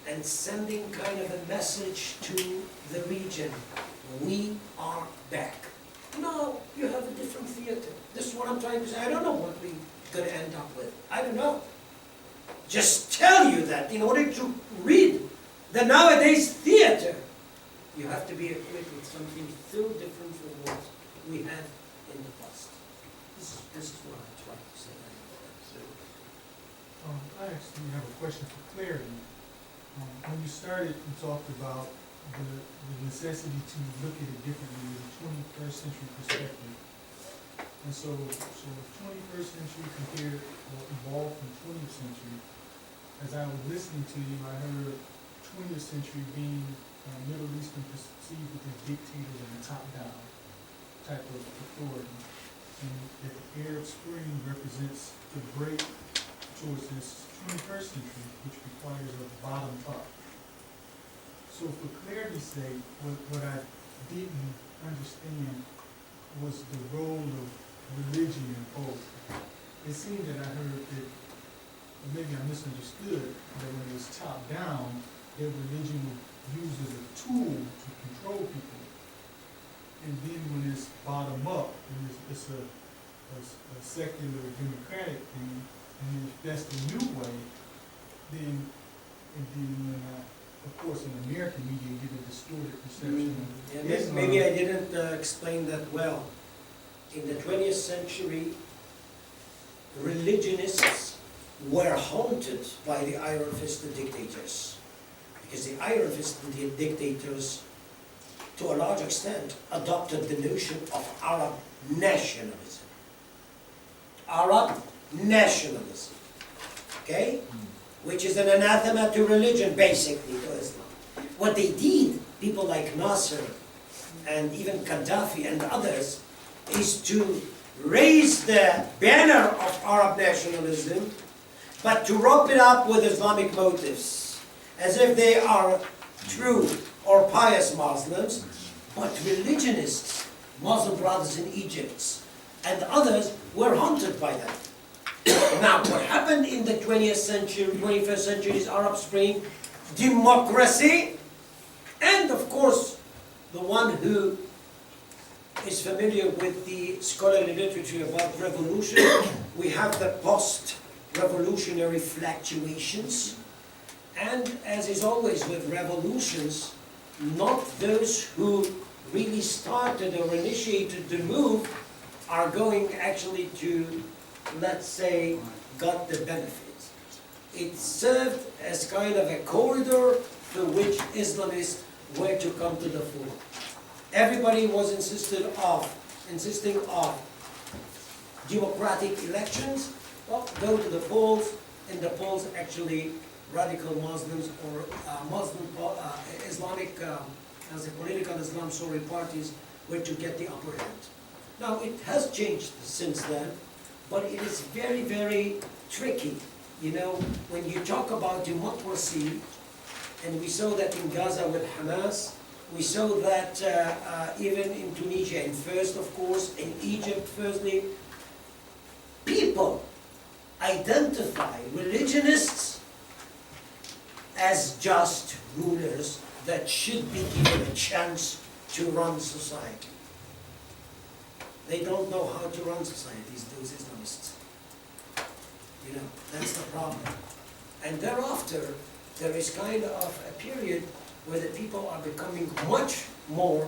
and sending kind of a message to the region. We are back. No, you have a different theater. This is what I'm trying to say. I don't know what we're going to end up with. I don't know. Just tell you that in order to read the nowadays theater, you have to be equipped with something so different from what we had in the past. This is what I'm trying to say. I actually have a question for clarity. When you started, you talked about the necessity to look at it differently with a 21st century perspective. And so 21st century compared or evolved from 20th century. As I was listening to you, I heard 20th century being Middle Eastern perceived with the dictators and the top-down type of authority. And that the Arab Spring represents the break towards this 21st century, which requires a bottom-up. So for clarity's sake, what I didn't understand was the role of religion in both. It seemed that I heard that, or maybe I misunderstood, that when it was top-down, that religion was used as a tool to control people. And then when it's bottom-up, and it's a secular democratic thing, and if that's the new way, then when of course in American media you get a distorted perception of Islam. Maybe I didn't explain that well. In the 20th century, religionists were haunted by the iron-fisted dictators. Because the iron-fisted dictators, to a large extent, adopted the notion of Arab nationalism. Arab nationalism. Okay? which is an anathema to religion, basically, to Islam. What they did, people like Nasser and even Gaddafi and others, is to raise the banner of Arab nationalism, but to rope it up with Islamic motives, as if they are true or pious Muslims, but religionists, Muslim brothers in Egypt, and others were haunted by that. Now, what happened in the 20th century, 21st century's Arab Spring? Democracy, and of course, the one who is familiar with the scholarly literature about revolution, we have the post-revolutionary fluctuations, and as is always with revolutions, not those who really started or initiated the move are going actually to, let's say, got the benefits. It served as kind of a corridor through which Islamists were to come to the fore. Everybody was insisting of democratic elections. Well, go to the polls, and the polls actually radical Muslims or Islamic, as a political Islam, sorry, parties were to get the upper hand. Now, it has changed since then, but it is very, very tricky. You know, when you talk about democracy, and we saw that in Gaza with Hamas, we saw that even in Tunisia, and first, of course, in Egypt, firstly, people identify religionists as just rulers that should be given a chance to run society. They don't know how to run societies, those Islamists. You know, that's the problem. And thereafter, there is kind of a period where the people are becoming much more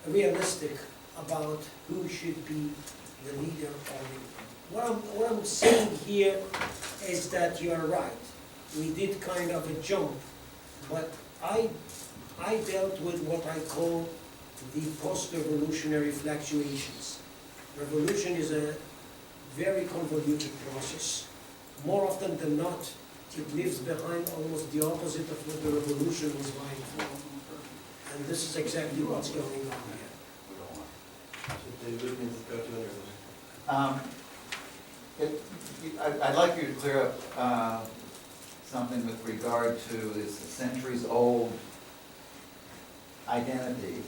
realistic about who should be the leader or leader. What I'm saying here is that you are right. We did kind of a jump, but I dealt with what I call the post-revolutionary fluctuations. Revolution is a very convoluted process. More often than not, it leaves behind almost the opposite of what the revolution was vying for. And this is exactly what's going on here. So David, you've got to I'd like you to clear up something with regard to this centuries-old identities,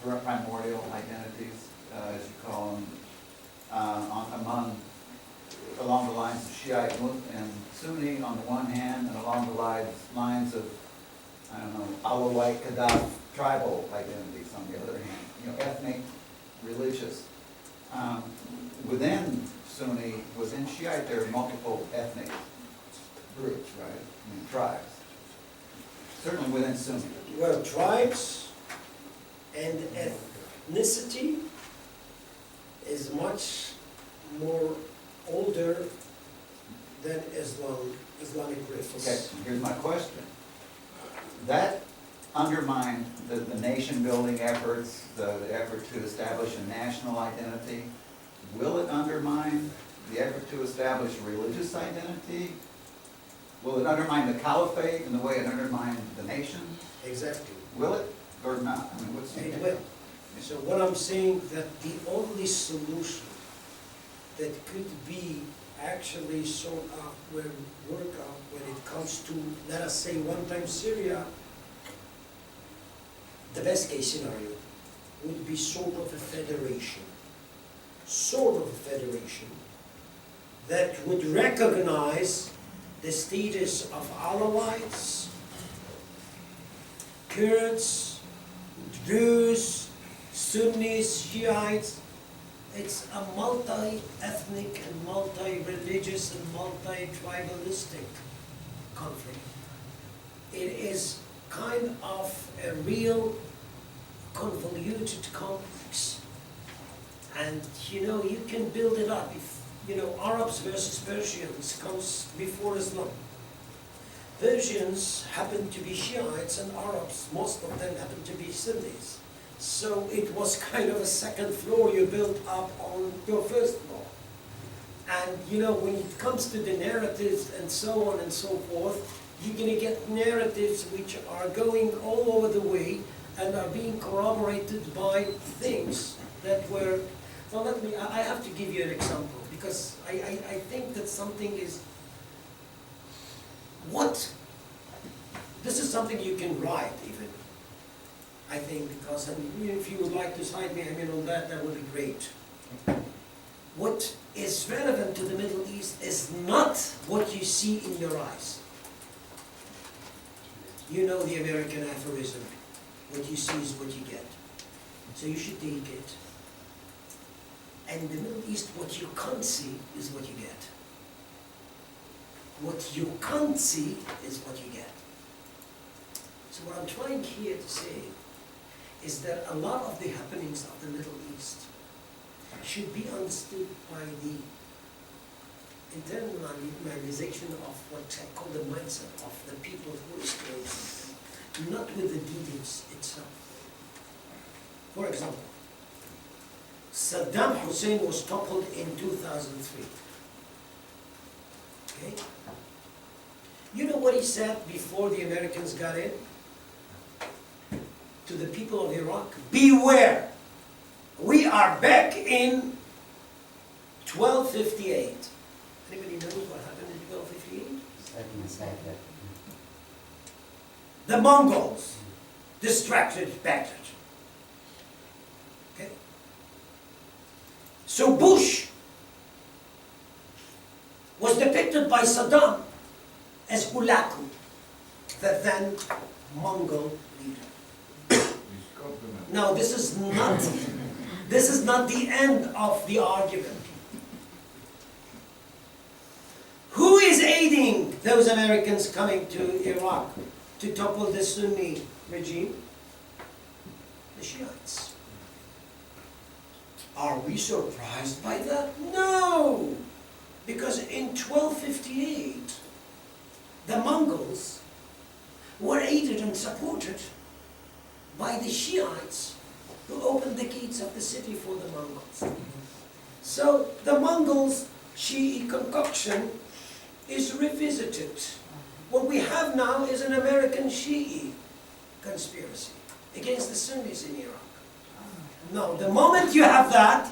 primordial identities, as you call them, along the lines of Shiite and Sunni on the one hand, and along the lines of, I don't know, Alawite, Gaddafi, tribal identities on the other hand, you know, ethnic, religious. Within Sunni, within Shiite, there are multiple ethnic groups, right? I mean, tribes. Certainly within Sunni. Well, tribes and ethnicity is much more older than Islamic rifts. Okay, here's my question. That undermined the nation-building efforts, the effort to establish a national identity. Will it undermine the effort to establish religious identity? Will it undermine the caliphate in the way it undermined the nation? Exactly. Will it or not? I mean, what's the It will. So what I'm saying, that the only solution that could be actually sort of work out when it comes to, let us say, one-time Syria, the best case scenario would be sort of a federation. Sort of a federation that would recognize the status of Alawites, Kurds, Druze, Sunnis, Shiites. It's a multi-ethnic and multi-religious and multi-tribalistic conflict. It is kind of a real convoluted complex. And you know, you can build it up. If you know, Arabs versus Persians comes before Islam. Persians happen to be Shiites and Arabs, most of them happen to be Sunnis. So it was kind of a second floor you built up on your first floor. And you know, when it comes to the narratives and so on and so forth, you're gonna get narratives which are going all over the way and are being corroborated by things that were, well, I have to give you an example, because I think that something is, this is something you can write even, I think, because if you would like to cite me, on that would be great. What is relevant to the Middle East is not what you see in your eyes. You know the American aphorism, what you see is what you get. So you should take it. And in the Middle East, what you can't see is what you get. What you can't see is what you get. So what I'm trying here to say is that a lot of the happenings of the Middle East should be understood by the internalization of what I call the mindset of the people who is doing something, not with the details itself. For example, Saddam Hussein was toppled in 2003. Okay? You know what he said before the Americans got in? To the people of Iraq, beware! We are back in 1258. Anybody knows what happened in 1258? The Mongols distracted Baghdad. Okay? So Bush was depicted by Saddam as Hulaku, the then Mongol leader. Now this is not the end of the argument. Who is aiding those Americans coming to Iraq to topple the Sunni regime? The Shiites. Are we surprised by that? No! Because in 1258, the Mongols were aided and supported by the Shiites who opened the gates of the city for the Mongols. So the Mongols' Shiite concoction is revisited. What we have now is an American Shiite conspiracy against the Sunnis in Iraq. No, the moment you have that,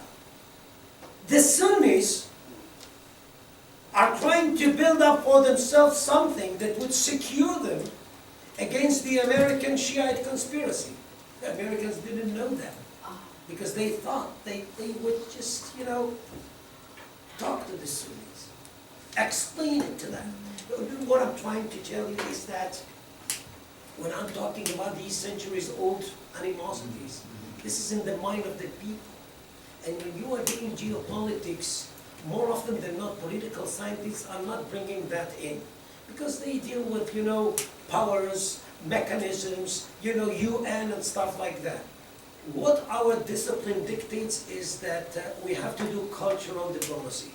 the Sunnis are trying to build up for themselves something that would secure them against the American Shiite conspiracy. The Americans didn't know that because they thought they would just, talk to the Sunnis, explain it to them. What I'm trying to tell you is that when I'm talking about these centuries-old animosities, this is in the mind of the people. And when you are doing geopolitics, more often than not, political scientists are not bringing that in. Because they deal with, powers, mechanisms, UN and stuff like that. What our discipline dictates is that we have to do cultural diplomacy.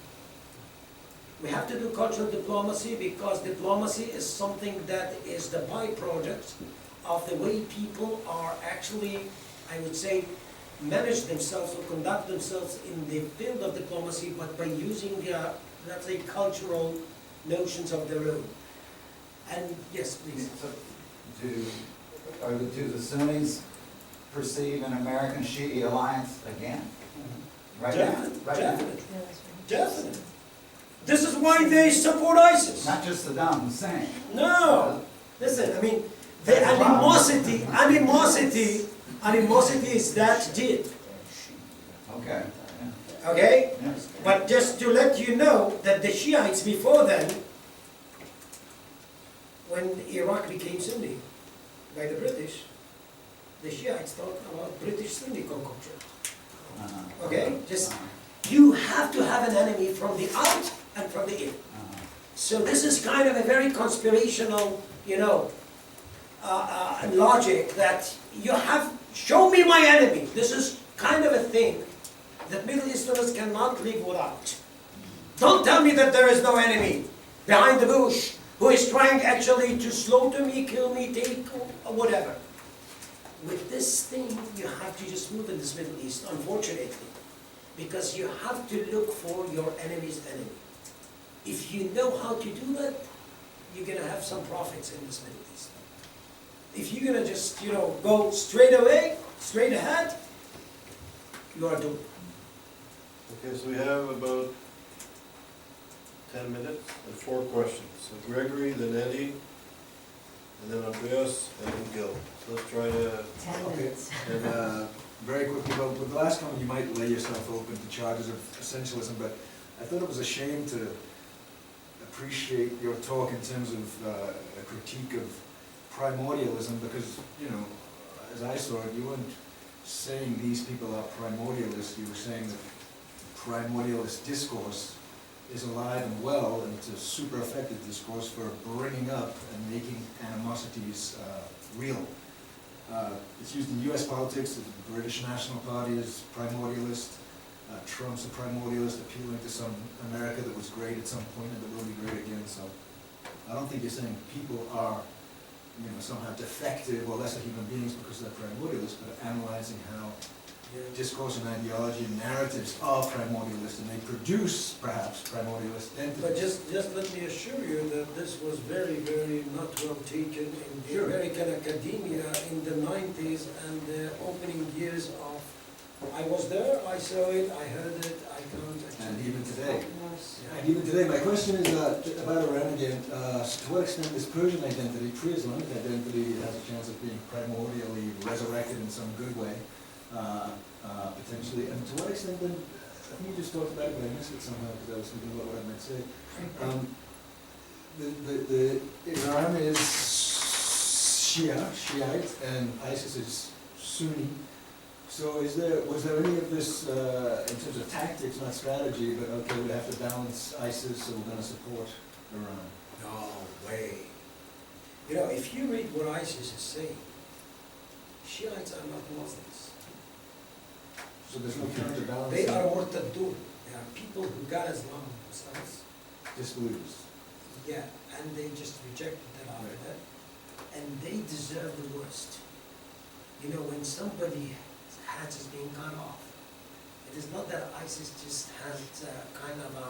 We have to do cultural diplomacy because diplomacy is something that is the byproduct of the way people are actually, I would say, manage themselves or conduct themselves in the field of diplomacy, but by using, let's say, cultural notions of their own. And yes, please. So, do the Sunnis perceive an American Shiite alliance again? Right now? Definitely. This is why they support ISIS. Not just Saddam Hussein. No. Listen, the animosity is that deep. Okay. Okay? Yes. But just to let you know that the Shiites before then, when Iraq became Sunni by the British, the Shiites thought about British Sunni concoction. Okay? Just, you have to have an enemy from the out and from the in. So this is kind of a very conspirational, logic that you have, show me my enemy. This is kind of a thing that Middle Easterners cannot live without. Don't tell me that there is no enemy behind the bush who is trying actually to slaughter me, kill me, take, or whatever. With this thing, you have to just move in this Middle East, unfortunately. because you have to look for your enemy's enemy. If you know how to do that, you're gonna have some profits in this Middle East. If you're gonna just, go straight away, straight ahead, you are doomed. Okay, so we have about 10 minutes and 4 questions. So Gregory, then Eddie, and then Andreas, and then Gil. So let's try to, 10 Okay. minutes. And very quickly, well, with the last comment, you might lay yourself open to charges of essentialism, but I thought it was a shame to appreciate your talk in terms of a critique of primordialism, because, as I saw it, you weren't saying these people are primordialists, you were saying that primordialist discourse is alive and well, and it's a super effective discourse for bringing up and making animosities real. It's used in US politics. The British National Party is primordialist. Trump's a primordialist, appealing to some America that was great at some point and that will be great again. So I don't think you're saying people are, somehow defective or lesser human beings because they're primordialists, but analyzing how discourse and ideology and narratives are primordialist, and they produce perhaps primordialist entities. But just let me assure you that this was very, very not well taken in the Sure. American academia in the 90s and the opening years of, I was there, I saw it, I heard it, I can't actually. And even today. Yeah. And even today, my question is about Iran again. To what extent this Persian identity, pre-Islamic identity, has a chance of being primordially resurrected in some good way, potentially? And to what extent then, I think you just talked about it, but I missed it somehow because I was thinking about what I might say. The Iran is Shiite, and ISIS is Sunni. So was there any of this, in terms of tactics, not strategy, but okay, we have to balance ISIS, so we're going to support Iran? No way. If you read what ISIS is saying, Shiites are not Muslims. So there's no counterbalance? They are Murtaddun. They are people who got Islam themselves. Disbelievers. Yeah, and they just rejected that after that. And they deserve the worst. When somebody's head is being cut off, it is not that ISIS just had kind of a,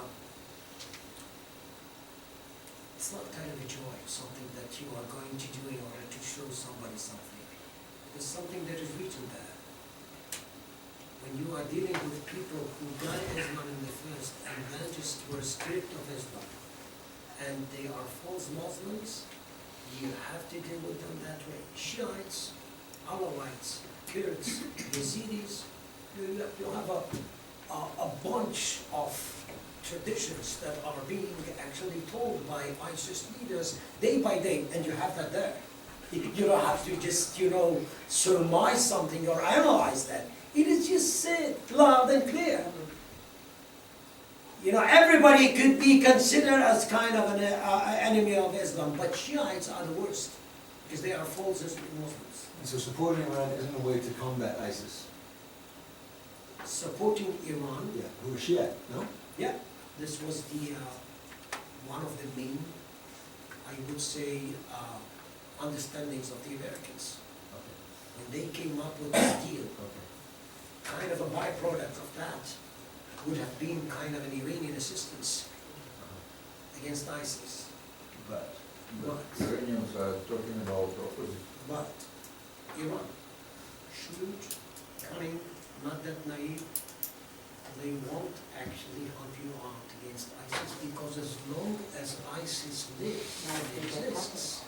it's not kind of a joy, something that you are going to do in order to show somebody something. It's something that is written there. When you are dealing with people who got Islam in the first and then just were stripped of Islam, and they are false Muslims, you have to deal with them that way. Shiites, Alawites, Kurds, Yazidis, you have a bunch of traditions that are being actually told by ISIS leaders day by day, and you have that there. You don't have to just, surmise something or analyze that. It is just said loud and clear. Everybody could be considered as kind of an enemy of Islam, but Shiites are the worst because they are false Muslims. And so supporting Iran isn't a way to combat ISIS? Supporting Iran, Yeah, who are Shiite, no? yeah, this was the one of the main, I would say, understandings of the Americans. Okay. When they came up with this deal, Okay. kind of a byproduct of that would have been kind of an Iranian assistance against ISIS. But Iranians are talking about opposite. But Iran, shrewd, cunning, not that naive, they won't actually help you out against ISIS, because as long as ISIS lives and exists,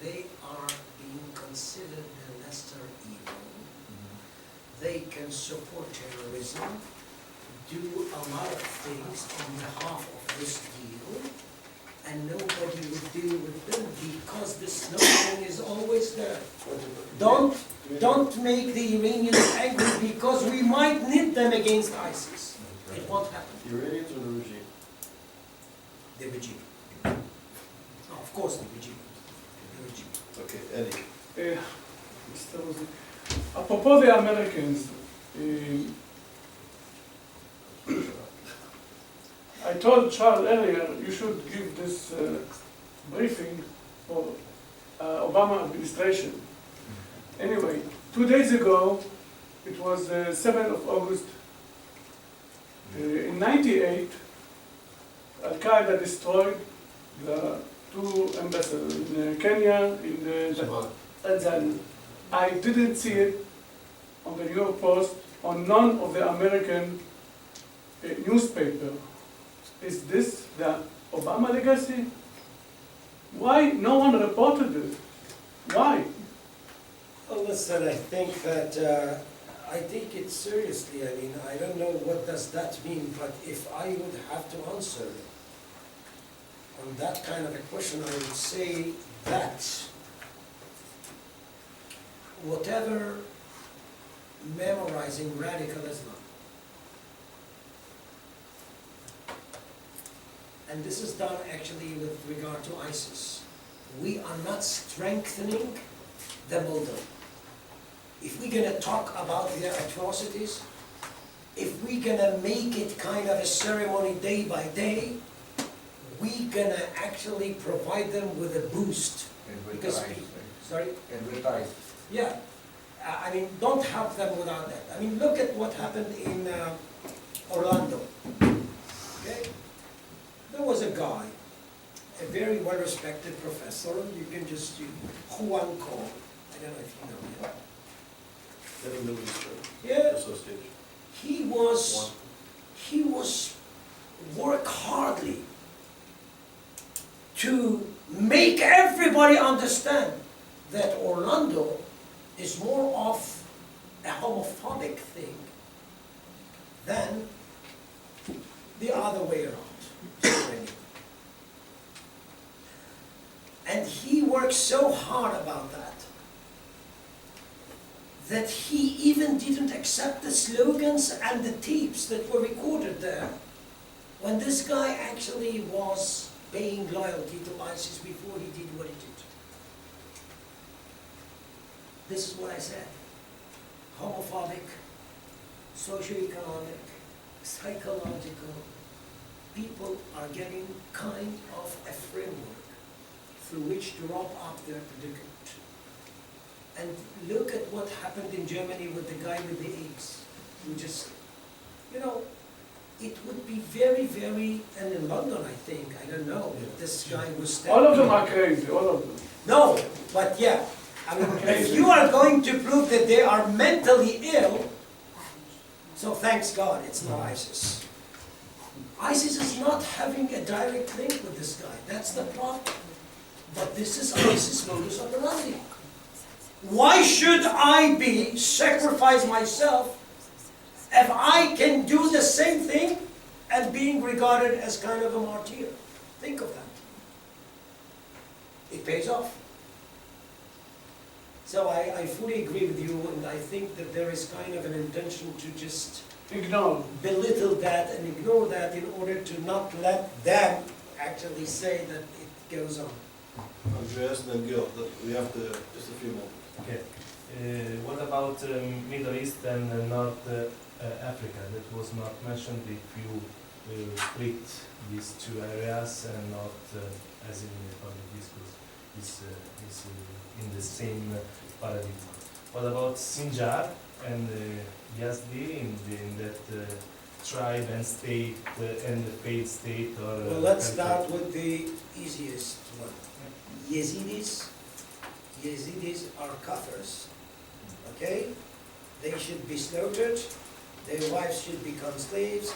they are being considered the lesser evil. They can support terrorism, do a lot of things on behalf of this deal, and nobody would deal with them because the snowball is always there. Don't make the Iranians angry because we might need them against ISIS. It won't happen. the Iranians or the regime? The regime. No, of course the regime. The regime. Okay, Eddie. Mr. Uzi, apropos the Americans, I told Charles earlier you should give this briefing for Obama administration. Anyway, 2 days ago, it was the 7th of August In '98, Al-Qaeda destroyed the two embassies in Kenya, in Tanzania. I didn't see it on the New York Post, on none of the American newspaper. Is this the Obama legacy? Why no one reported it? Why? Well, listen, I think that, I take it seriously. I mean, I don't know what does that mean, but if I would have to answer on that kind of a question, I would say that whatever memorizing radical Islam, and this is done actually with regard to ISIS, we are not strengthening the model. If we're gonna talk about their atrocities, if we're gonna make it kind of a ceremony day by day, we're gonna actually provide them with a boost. And with Because ice. Sorry? And with ice. Yeah. I mean, don't help them without that. I mean, look at what happened in Orlando. Okay? There was a guy, a very well-respected professor, you can just use Juan Cole. I don't know if you know him. The Middle Eastern Yeah. Association. He was work hardly to make everybody understand that Orlando is more of a homophobic thing than the other way around. And he worked so hard about that, that he even didn't accept the slogans and the tapes that were recorded there when this guy actually was paying loyalty to ISIS before he did what he did. This is what I said. Homophobic, socioeconomic, psychological, people are getting kind of a framework through which to wrap up their predicament. And look at what happened in Germany with the guy with the AIDS, who just, you know, it would be very, very, and in London I think, I don't know, if this guy was... All of them are crazy, all of them. No, but yeah, I mean, if you are going to prove that they are mentally ill, so thanks God it's not ISIS. ISIS is not having a direct link with this guy, that's the problem. But this is ISIS modus operandi. Why should I sacrifice myself if I can do the same thing and being regarded as kind of a martyr? Think of that. It pays off. So I fully agree with you, and I think that there is kind of an intention to just Ignore. belittle that and ignore that in order to not let them actually say that it goes on. Andreas, then Gil, we have to, just a few minutes. Okay. What about Middle East and North Africa? That was not mentioned. If you split these two areas and not, as in the public discourse, is in the same paradigm. What about Sinjar and Yazdi in that tribe and state and the faith state? Or Well, let's start with the easiest one. Yazidis are kafirs, okay? They should be slaughtered, their wives should become slaves,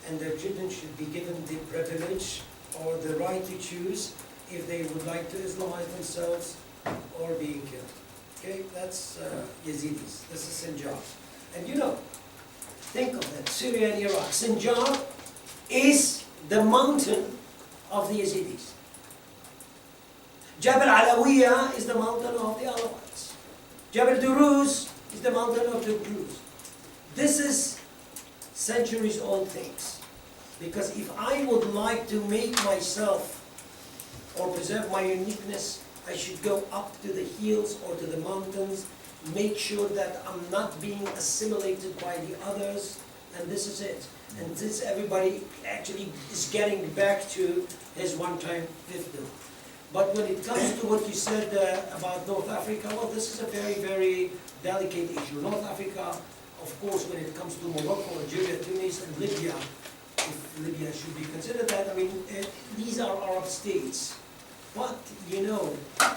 and their children should be given the privilege or the right to choose if they would like to Islamize themselves or being killed. Okay, that's Yazidis. This is Sinjar. And you know, think of that, Syria and Iraq. Sinjar is the mountain of the Yazidis. Jabal Alawiya is the mountain of the Alawites. Jabal Duruz is the mountain of the Druze. This is centuries old things. Because if I would like to make myself or preserve my uniqueness, I should go up to the hills or to the mountains, make sure that I'm not being assimilated by the others, and this is it. And this everybody actually is getting back to his one-time fiefdom. But when it comes to what you said about North Africa, well, this is a very, very delicate issue. North Africa, of course, when it comes to Morocco, Algeria, Tunis, and Libya, if Libya should be considered that. I mean, these are Arab states. But, you know,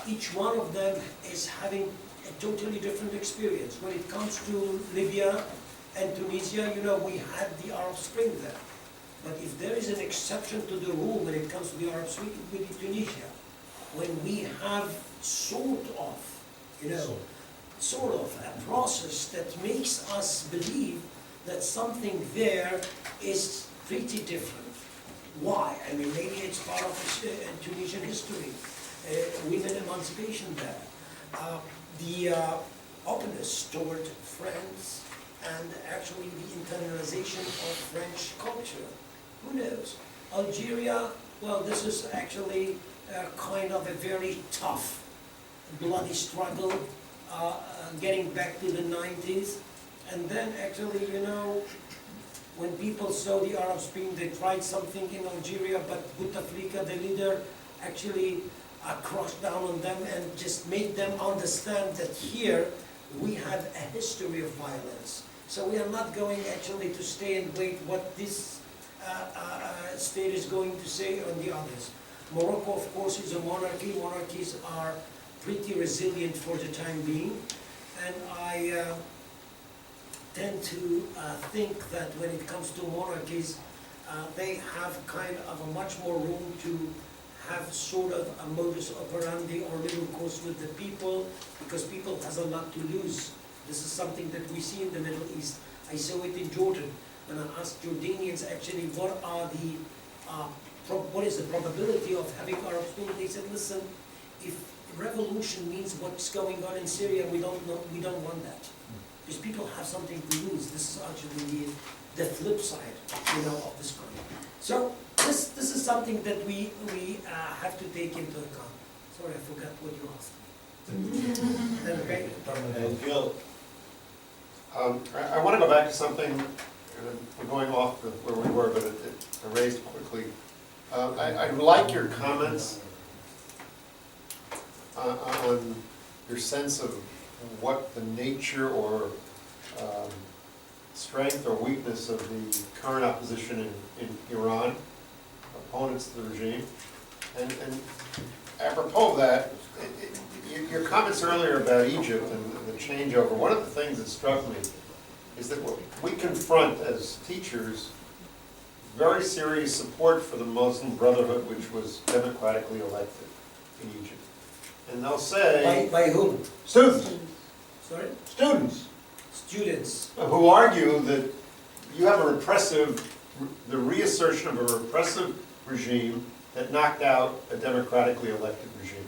each one of them is having a totally different experience. When it comes to Libya and Tunisia, you know, we had the Arab Spring there. But if there is an exception to the rule when it comes to the Arab Spring, it will be Tunisia. When we have sort of, you know, sort of a process that makes us believe that something there is pretty different. Why? I mean, maybe it's part of Tunisian history, women emancipation there. The openness toward France and actually the internalization of French culture. Who knows? Algeria, well, this is actually kind of a very tough, bloody struggle, getting back to the 90s. And then actually, you know, when people saw the Arab Spring, they tried something in Algeria, but Bouteflika, the leader, actually crashed down on them and just made them understand that here we have a history of violence. So we are not going actually to stay and wait what this state is going to say on the others. Morocco, of course, is a monarchy. Monarchies are pretty resilient for the time being. And I tend to think that when it comes to monarchies, they have kind of a much more room to have sort of a modus operandi or middle course with the people, because people has a lot to lose. This is something that we see in the Middle East. I saw it in Jordan. When I asked Jordanians actually what is the probability of having Arab Spring, they said, listen, if revolution means what's going on in Syria, we don't want that. Because people have something to lose. This is actually the flip side, you know, of this coin. So this is something that we have to take into account. Sorry, I forgot what you asked me. Okay. And Gil, I want to go back to something, we're going off where we were, but I raised quickly. I like your comments on your sense of what the nature or strength or weakness of the current opposition in Iran, opponents to the regime. And apropos of that, your comments earlier about Egypt and the changeover, one of the things that struck me is that we confront as teachers very serious support for the Muslim Brotherhood, which was democratically elected in Egypt. And they'll say... By whom? Students. Sorry? Students. Students. Who argue that you have the reassertion of a repressive regime that knocked out a democratically elected regime.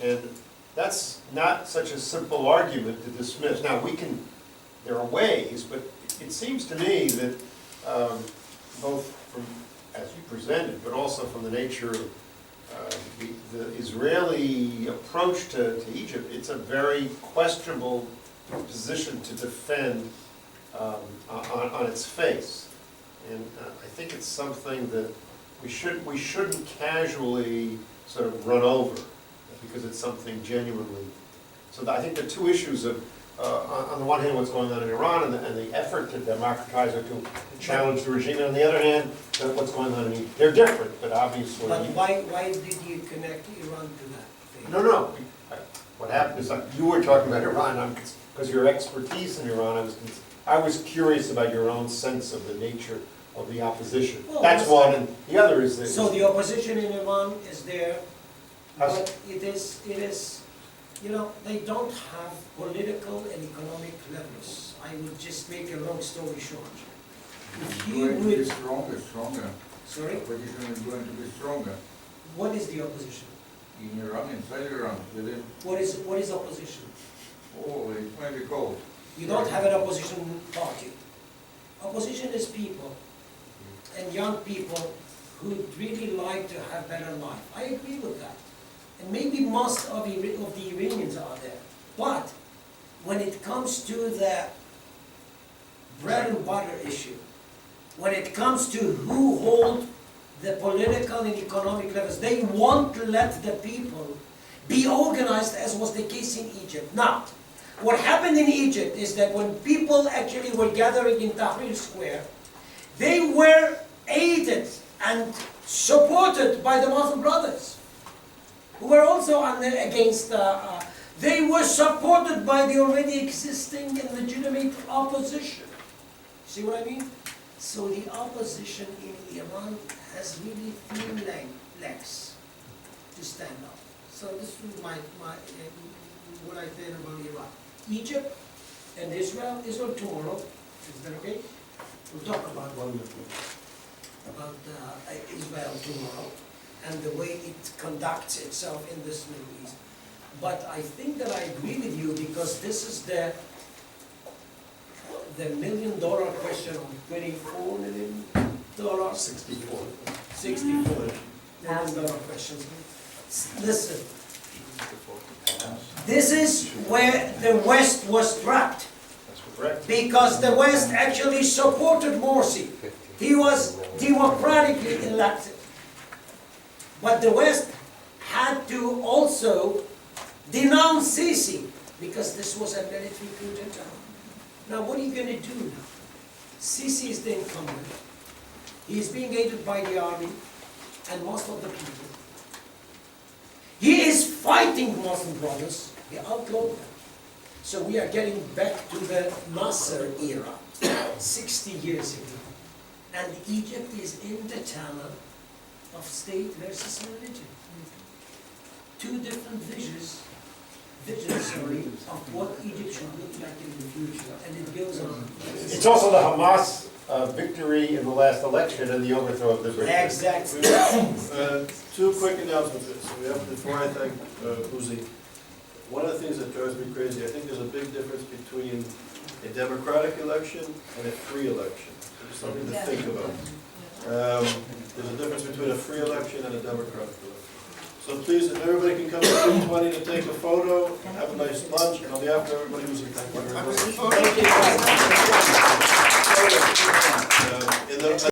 And that's not such a simple argument to dismiss. Now, there are ways, but it seems to me that both from, as you presented, but also from the nature of the Israeli approach to Egypt, it's a very questionable position to defend on its face. And I think it's something that we shouldn't casually sort of run over because it's something genuinely. So I think there are two issues of, on the one hand, what's going on in Iran and the effort to democratize or to challenge the regime, and on the other hand, what's going on in Egypt. They're different, but obviously... But why did you connect Iran to that thing? No. What happened is, you were talking about Iran, because your expertise in Iran, I was curious about your own sense of the nature of the opposition. Well, that's one, and the other is this. So the opposition in Iran is there, but it is, you know, they don't have political and economic levels. I would just make a long story short. If you Going to be would, stronger. sorry, Opposition is going to be stronger. what is the opposition? In Iran, inside Iran, within, What is opposition? oh, it might be cold. You don't have an opposition party. Opposition is people and young people who really like to have better life. I agree with that. And maybe most of the Iranians are there. But when it comes to the bread and butter issue, when it comes to who hold the political and economic levels, they won't let the people be organized as was the case in Egypt. Now, what happened in Egypt is that when people actually were gathering in Tahrir Square, they were aided and supported by the Muslim Brothers, who were also against, they were supported by the already existing and legitimate opposition. See what I mean? So the opposition in Iran has really thin legs to stand up. So this is what I think about Iran. Egypt and Israel tomorrow. Is that okay? We'll talk about Israel tomorrow and the way it conducts itself in this Middle East. But I think that I agree with you because this is the $1 million question on $24 million. 64. $64 million questions. Listen, this is where the West was trapped. That's correct. Because the West actually supported Morsi. He was democratically elected. But the West had to also denounce Sisi because this was a military coup d'etat. Now what are you going to do now? Sisi is the incumbent. He is being aided by the army and most of the people. He is fighting Muslim Brothers. He outlawed them. So we are getting back to the Nasser era, 60 years ago. And Egypt is in the channel of state versus religion. Two different visions of what Egypt should look like in the future, and it goes on. It's also the Hamas victory in the last election and the overthrow of the British. Exactly. Two quick announcements. So before I thank Uzi, one of the things that drives me crazy, I think there's a big difference between a democratic election and a free election. There's something to think about. There's a difference between a free election and a democratic election. So please, if everybody can come to 2:20 to take a photo, have a nice lunch, and on behalf of everybody who's in, thank you very much. Thank you.